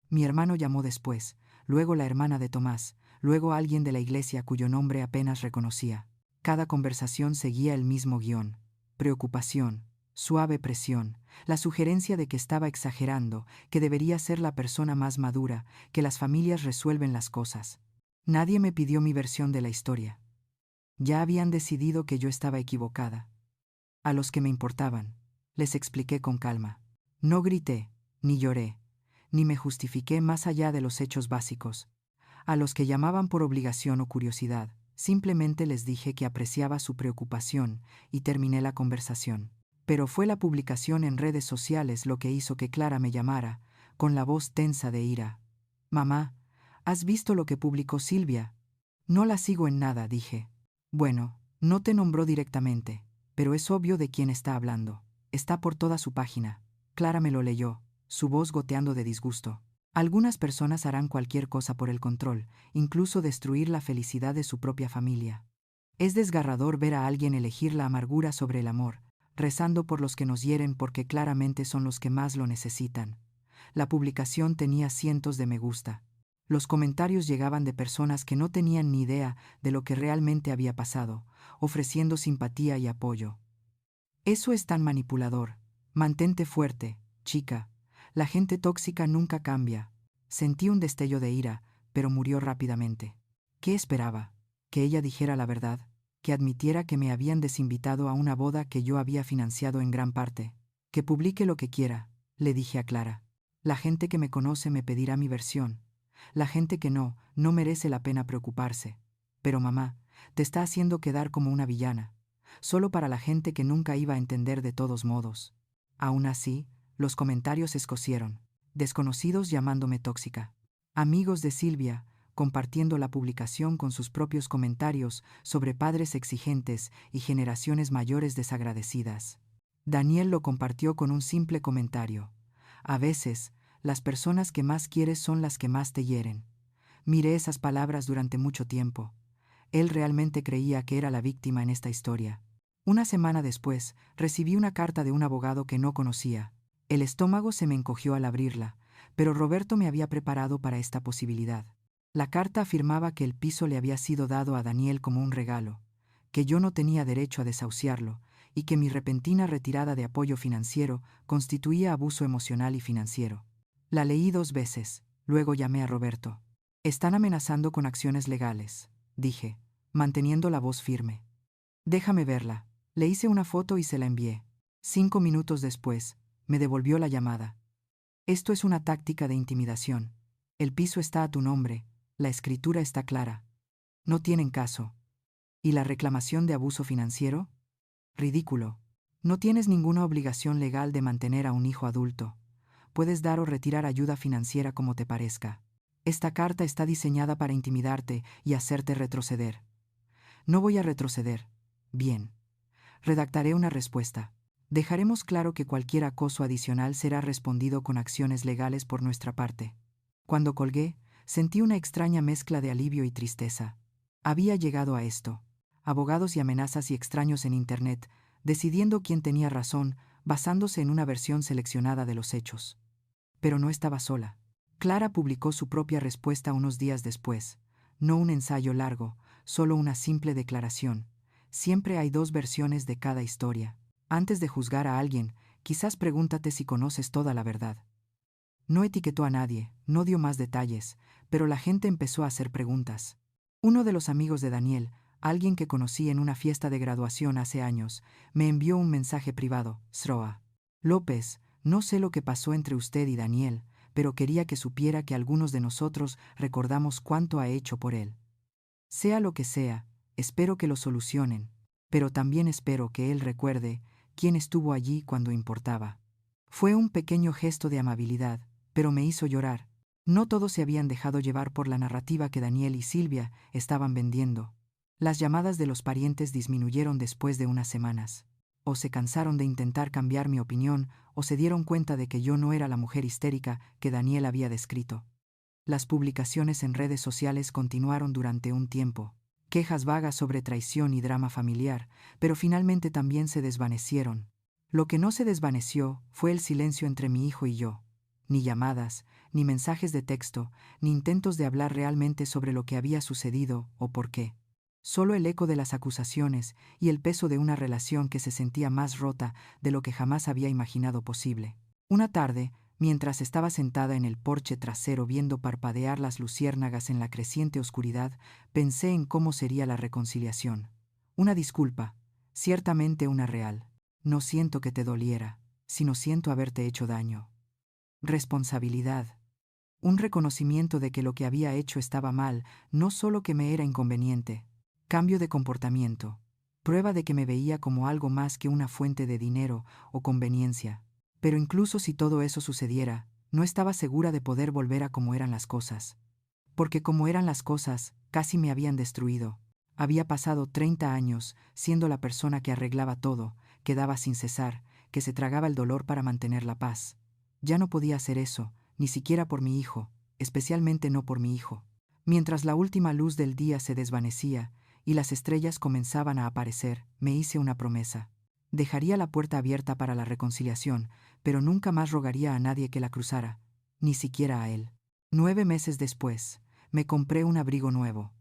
Mi hermano llamó después, luego la hermana de Tomás, luego alguien de la iglesia cuyo nombre apenas reconocía. Cada conversación seguía el mismo guión. Preocupación, suave presión, la sugerencia de que estaba exagerando, que debería ser la persona más madura, que las familias resuelven las cosas. Nadie me pidió mi versión de la historia. Ya habían decidido que yo estaba equivocada. A los que me importaban, les expliqué con calma. No grité, ni lloré, ni me justifiqué más allá de los hechos básicos. A los que llamaban por obligación o curiosidad, simplemente les dije que apreciaba su preocupación y terminé la conversación. Pero fue la publicación en redes sociales lo que hizo que Clara me llamara, con la voz tensa de ira. Mamá, ¿has visto lo que publicó Silvia? No la sigo en nada, dije. Bueno, no te nombró directamente, pero es obvio de quién está hablando. Está por toda su página. Clara me lo leyó, su voz goteando de disgusto. Algunas personas harán cualquier cosa por el control, incluso destruir la felicidad de su propia familia. Es desgarrador ver a alguien elegir la amargura sobre el amor, rezando por los que nos hieren porque claramente son los que más lo necesitan. La publicación tenía cientos de me gusta. Los comentarios llegaban de personas que no tenían ni idea de lo que realmente había pasado, ofreciendo simpatía y apoyo. Eso es tan manipulador. Mantente fuerte, chica. La gente tóxica nunca cambia. Sentí un destello de ira, pero murió rápidamente. ¿Qué esperaba? ¿Que ella dijera la verdad? ¿Que admitiera que me habían desinvitado a una boda que yo había financiado en gran parte? Que publique lo que quiera, le dije a Clara. La gente que me conoce me pedirá mi versión. La gente que no merece la pena preocuparse. Pero mamá, te está haciendo quedar como una villana. Solo para la gente que nunca iba a entender de todos modos. Aún así, los comentarios escocieron. Desconocidos llamándome tóxica. Amigos de Silvia, compartiendo la publicación con sus propios comentarios sobre padres exigentes y generaciones mayores desagradecidas. Daniel lo compartió con un simple comentario. A veces, las personas que más quieres son las que más te hieren. Miré esas palabras durante mucho tiempo. Él realmente creía que era la víctima en esta historia. Una semana después, recibí una carta de un abogado que no conocía. El estómago se me encogió al abrirla, pero Roberto me había preparado para esta posibilidad. La carta afirmaba que el piso le había sido dado a Daniel como un regalo, que yo no tenía derecho a desahuciarlo, y que mi repentina retirada de apoyo financiero constituía abuso emocional y financiero. La leí 2 veces, luego llamé a Roberto. Están amenazando con acciones legales, dije, manteniendo la voz firme. Déjame verla. Le hice una foto y se la envié. 5 minutos después, me devolvió la llamada. Esto es una táctica de intimidación. El piso está a tu nombre, la escritura está clara. No tienen caso. ¿Y la reclamación de abuso financiero? Ridículo. No tienes ninguna obligación legal de mantener a un hijo adulto. Puedes dar o retirar ayuda financiera como te parezca. Esta carta está diseñada para intimidarte y hacerte retroceder. No voy a retroceder. Bien. Redactaré una respuesta. Dejaremos claro que cualquier acoso adicional será respondido con acciones legales por nuestra parte. Cuando colgué, sentí una extraña mezcla de alivio y tristeza. Había llegado a esto. Abogados y amenazas y extraños en Internet, decidiendo quién tenía razón, basándose en una versión seleccionada de los hechos. Pero no estaba sola. Clara publicó su propia respuesta unos días después. No un ensayo largo, solo una simple declaración. Siempre hay 2 versiones de cada historia. Antes de juzgar a alguien, quizás pregúntate si conoces toda la verdad. No etiquetó a nadie, no dio más detalles, pero la gente empezó a hacer preguntas. Uno de los amigos de Daniel, alguien que conocí en una fiesta de graduación hace años, me envió un mensaje privado. Sroa. López, no sé lo que pasó entre usted y Daniel, pero quería que supiera que algunos de nosotros recordamos cuánto ha hecho por él. Sea lo que sea, espero que lo solucionen, pero también espero que él recuerde quién estuvo allí cuando importaba. Fue un pequeño gesto de amabilidad, pero me hizo llorar. No todos se habían dejado llevar por la narrativa que Daniel y Silvia estaban vendiendo. Las llamadas de los parientes disminuyeron después de unas semanas. O se cansaron de intentar cambiar mi opinión, o se dieron cuenta de que yo no era la mujer histérica que Daniel había descrito. Las publicaciones en redes sociales continuaron durante un tiempo. Quejas vagas sobre traición y drama familiar, pero finalmente también se desvanecieron. Lo que no se desvaneció fue el silencio entre mi hijo y yo. Ni llamadas, ni mensajes de texto, ni intentos de hablar realmente sobre lo que había sucedido o por qué. Solo el eco de las acusaciones y el peso de una relación que se sentía más rota de lo que jamás había imaginado posible. Una tarde, mientras estaba sentada en el porche trasero viendo parpadear las luciérnagas en la creciente oscuridad, pensé en cómo sería la reconciliación. Una disculpa, ciertamente una real. No siento que te doliera, sino siento haberte hecho daño. Responsabilidad. Un reconocimiento de que lo que había hecho estaba mal, no solo que me era inconveniente. Cambio de comportamiento. Prueba de que me veía como algo más que una fuente de dinero o conveniencia. Pero incluso si todo eso sucediera, no estaba segura de poder volver a como eran las cosas. Porque como eran las cosas, casi me habían destruido. Había pasado 30 años siendo la persona que arreglaba todo, que daba sin cesar, que se tragaba el dolor para mantener la paz. Ya no podía hacer eso, ni siquiera por mi hijo, especialmente no por mi hijo. Mientras la última luz del día se desvanecía y las estrellas comenzaban a aparecer, me hice una promesa. Dejaría la puerta abierta para la reconciliación, pero nunca más rogaría a nadie que la cruzara, ni siquiera a él. 9 meses después, me compré un abrigo nuevo.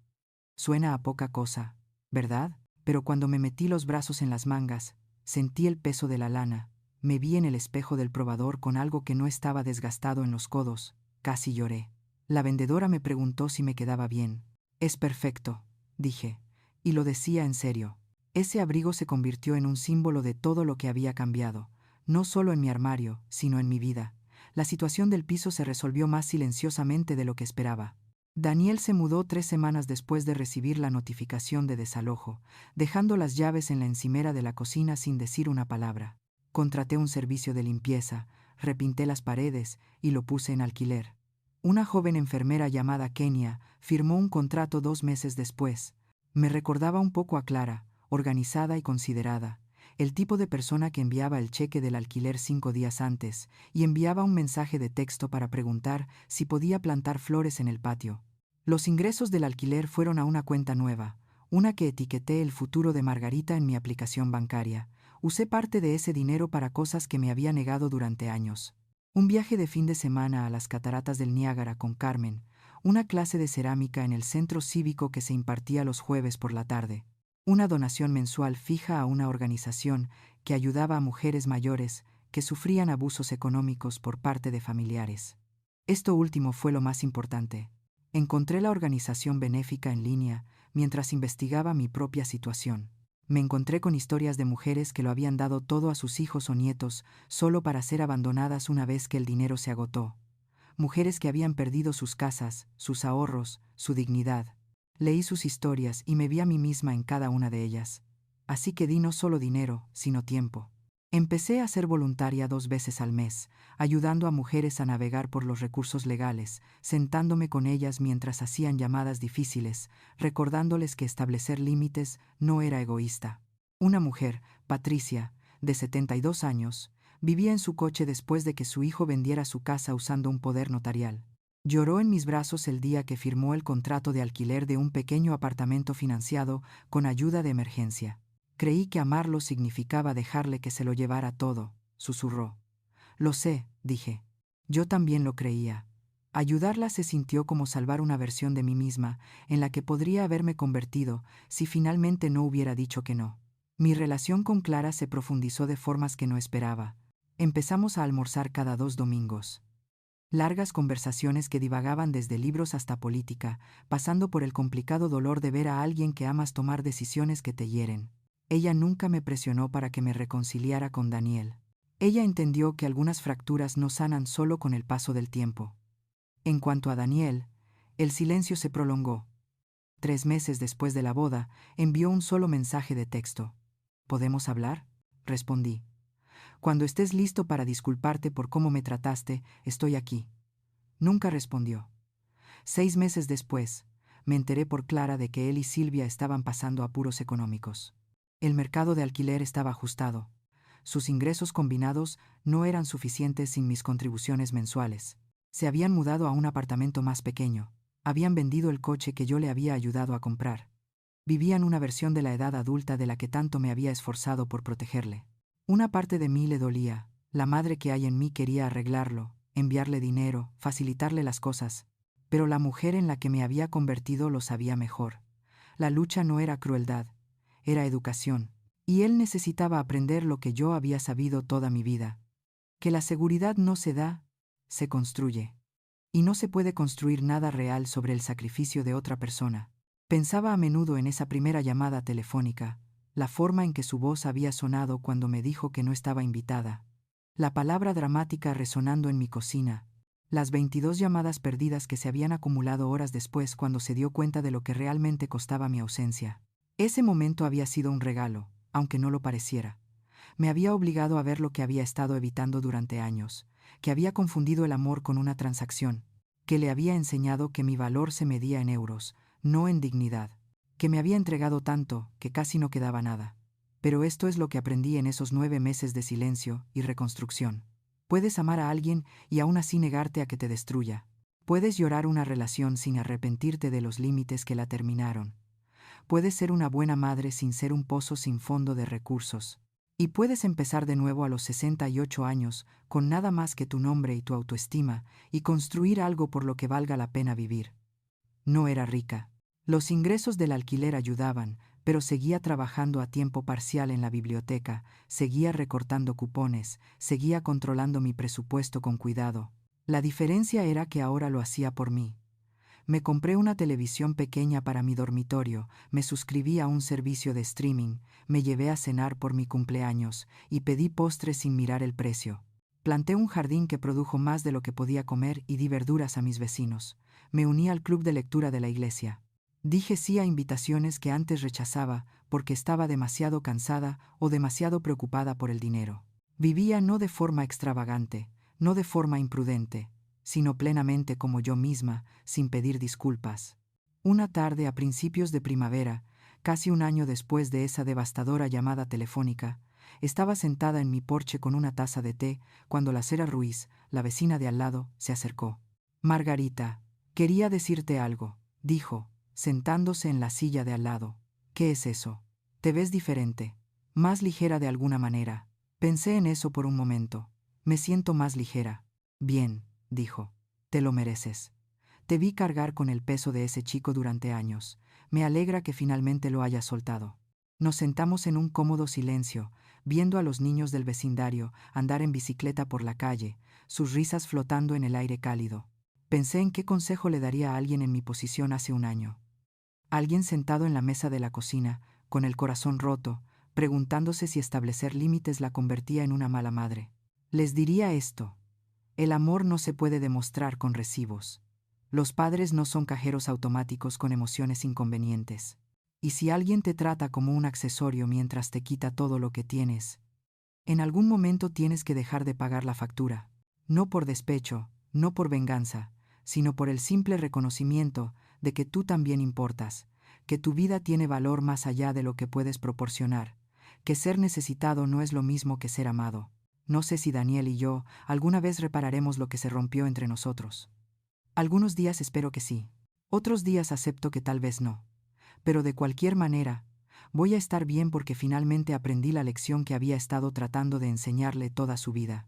Suena a poca cosa, ¿verdad? Pero cuando me metí los brazos en las mangas, sentí el peso de la lana, me vi en el espejo del probador con algo que no estaba desgastado en los codos, casi lloré. La vendedora me preguntó si me quedaba bien. Es perfecto, dije, y lo decía en serio. Ese abrigo se convirtió en un símbolo de todo lo que había cambiado, no solo en mi armario, sino en mi vida. La situación del piso se resolvió más silenciosamente de lo que esperaba. Daniel se mudó 3 semanas después de recibir la notificación de desalojo, dejando las llaves en la encimera de la cocina sin decir una palabra. Contraté un servicio de limpieza, repinté las paredes y lo puse en alquiler. Una joven enfermera llamada Kenia firmó un contrato 2 meses después. Me recordaba un poco a Clara, organizada y considerada. el tipo de persona que enviaba el cheque del alquiler 5 días antes y enviaba un mensaje de texto para preguntar si podía plantar flores en el patio. Los ingresos del alquiler fueron a una cuenta nueva, una que etiqueté el futuro de Margarita en mi aplicación bancaria. Usé parte de ese dinero para cosas que me había negado durante años. Un viaje de fin de semana a las cataratas del Niágara con Carmen, una clase de cerámica en el centro cívico que se impartía los jueves por la tarde, una donación mensual fija a una organización que ayudaba a mujeres mayores que sufrían abusos económicos por parte de familiares. Esto último fue lo más importante. Encontré la organización benéfica en línea mientras investigaba mi propia situación. Me encontré con historias de mujeres que lo habían dado todo a sus hijos o nietos solo para ser abandonadas una vez que el dinero se agotó. Mujeres que habían perdido sus casas, sus ahorros, su dignidad. Leí sus historias y me vi a mí misma en cada una de ellas. Así que di no solo dinero, sino tiempo. Empecé a ser voluntaria 2 veces al mes, ayudando a mujeres a navegar por los recursos legales, sentándome con ellas mientras hacían llamadas difíciles, recordándoles que establecer límites no era egoísta. Una mujer, Patricia, de 72 años, vivía en su coche después de que su hijo vendiera su casa usando un poder notarial. Lloró en mis brazos el día que firmó el contrato de alquiler de un pequeño apartamento financiado con ayuda de emergencia. Creí que amarlo significaba dejarle que se lo llevara todo, susurró. Lo sé, dije. Yo también lo creía. Ayudarla se sintió como salvar una versión de mí misma en la que podría haberme convertido si finalmente no hubiera dicho que no. Mi relación con Clara se profundizó de formas que no esperaba. Empezamos a almorzar cada 2 domingos. Largas conversaciones que divagaban desde libros hasta política, pasando por el complicado dolor de ver a alguien que amas tomar decisiones que te hieren. Ella nunca me presionó para que me reconciliara con Daniel. Ella entendió que algunas fracturas no sanan solo con el paso del tiempo. En cuanto a Daniel, el silencio se prolongó. 3 meses después de la boda, envió un solo mensaje de texto. ¿Podemos hablar? Respondí. Cuando estés listo para disculparte por cómo me trataste, estoy aquí. Nunca respondió. 6 meses después, me enteré por Clara de que él y Silvia estaban pasando apuros económicos. El mercado de alquiler estaba ajustado. Sus ingresos combinados no eran suficientes sin mis contribuciones mensuales. Se habían mudado a un apartamento más pequeño. Habían vendido el coche que yo le había ayudado a comprar. Vivían una versión de la edad adulta de la que tanto me había esforzado por protegerle. Una parte de mí le dolía. La madre que hay en mí quería arreglarlo, enviarle dinero, facilitarle las cosas. Pero la mujer en la que me había convertido lo sabía mejor. La lucha no era crueldad, era educación, y él necesitaba aprender lo que yo había sabido toda mi vida. Que la seguridad no se da, se construye. Y no se puede construir nada real sobre el sacrificio de otra persona. Pensaba a menudo en esa primera llamada telefónica, la forma en que su voz había sonado cuando me dijo que no estaba invitada, la palabra dramática resonando en mi cocina, las 22 llamadas perdidas que se habían acumulado horas después cuando se dio cuenta de lo que realmente costaba mi ausencia. Ese momento había sido un regalo, aunque no lo pareciera. Me había obligado a ver lo que había estado evitando durante años, que había confundido el amor con una transacción, que le había enseñado que mi valor se medía en euros, no en dignidad, que me había entregado tanto que casi no quedaba nada. Pero esto es lo que aprendí en esos 9 meses de silencio y reconstrucción. Puedes amar a alguien y aún así negarte a que te destruya. Puedes llorar una relación sin arrepentirte de los límites que la terminaron. Puedes ser una buena madre sin ser un pozo sin fondo de recursos. Y puedes empezar de nuevo a los 68 años, con nada más que tu nombre y tu autoestima, y construir algo por lo que valga la pena vivir. No era rica. Los ingresos del alquiler ayudaban, pero seguía trabajando a tiempo parcial en la biblioteca, seguía recortando cupones, seguía controlando mi presupuesto con cuidado. La diferencia era que ahora lo hacía por mí. Me compré una televisión pequeña para mi dormitorio, me suscribí a un servicio de streaming, me llevé a cenar por mi cumpleaños y pedí postres sin mirar el precio. Planté un jardín que produjo más de lo que podía comer y di verduras a mis vecinos. Me uní al club de lectura de la iglesia. Dije sí a invitaciones que antes rechazaba porque estaba demasiado cansada o demasiado preocupada por el dinero. Vivía no de forma extravagante, no de forma imprudente, sino plenamente como yo misma, sin pedir disculpas. Una tarde a principios de primavera, casi un año después de esa devastadora llamada telefónica, Estaba sentada en mi porche con una taza de té, cuando la Cera Ruiz, la vecina de al lado, se acercó. Margarita, quería decirte algo, dijo, sentándose en la silla de al lado. ¿Qué es eso? Te ves diferente, más ligera de alguna manera. Pensé en eso por un momento. Me siento más ligera. Bien, dijo. Te lo mereces. Te vi cargar con el peso de ese chico durante años. Me alegra que finalmente lo hayas soltado. Nos sentamos en un cómodo silencio, viendo a los niños del vecindario andar en bicicleta por la calle, sus risas flotando en el aire cálido. Pensé en qué consejo le daría a alguien en mi posición hace un año. Alguien sentado en la mesa de la cocina, con el corazón roto, preguntándose si establecer límites la convertía en una mala madre. Les diría esto: el amor no se puede demostrar con recibos. Los padres no son cajeros automáticos con emociones inconvenientes. Y si alguien te trata como un accesorio mientras te quita todo lo que tienes, en algún momento tienes que dejar de pagar la factura. No por despecho, no por venganza, sino por el simple reconocimiento de que tú también importas, que tu vida tiene valor más allá de lo que puedes proporcionar, que ser necesitado no es lo mismo que ser amado. No sé si Daniel y yo alguna vez repararemos lo que se rompió entre nosotros. Algunos días espero que sí. Otros días acepto que tal vez no. Pero de cualquier manera, voy a estar bien porque finalmente aprendí la lección que había estado tratando de enseñarle toda su vida: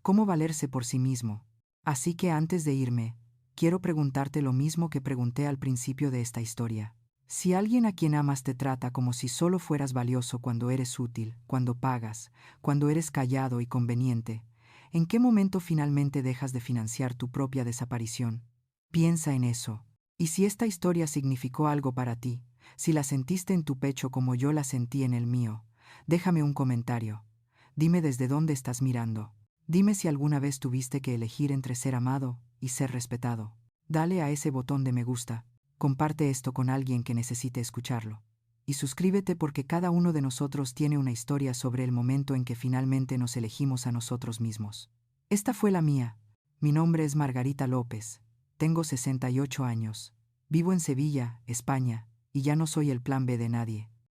cómo valerse por sí mismo. Así que antes de irme, quiero preguntarte lo mismo que pregunté al principio de esta historia. Si alguien a quien amas te trata como si solo fueras valioso cuando eres útil, cuando pagas, cuando eres callado y conveniente, ¿en qué momento finalmente dejas de financiar tu propia desaparición? Piensa en eso. Y si esta historia significó algo para ti, si la sentiste en tu pecho como yo la sentí en el mío, déjame un comentario. Dime desde dónde estás mirando. Dime si alguna vez tuviste que elegir entre ser amado y ser respetado. Dale a ese botón de me gusta. Comparte esto con alguien que necesite escucharlo. Y suscríbete porque cada uno de nosotros tiene una historia sobre el momento en que finalmente nos elegimos a nosotros mismos. Esta fue la mía. Mi nombre es Margarita López. Tengo 68 años. Vivo en Sevilla, España, y ya no soy el plan B de nadie.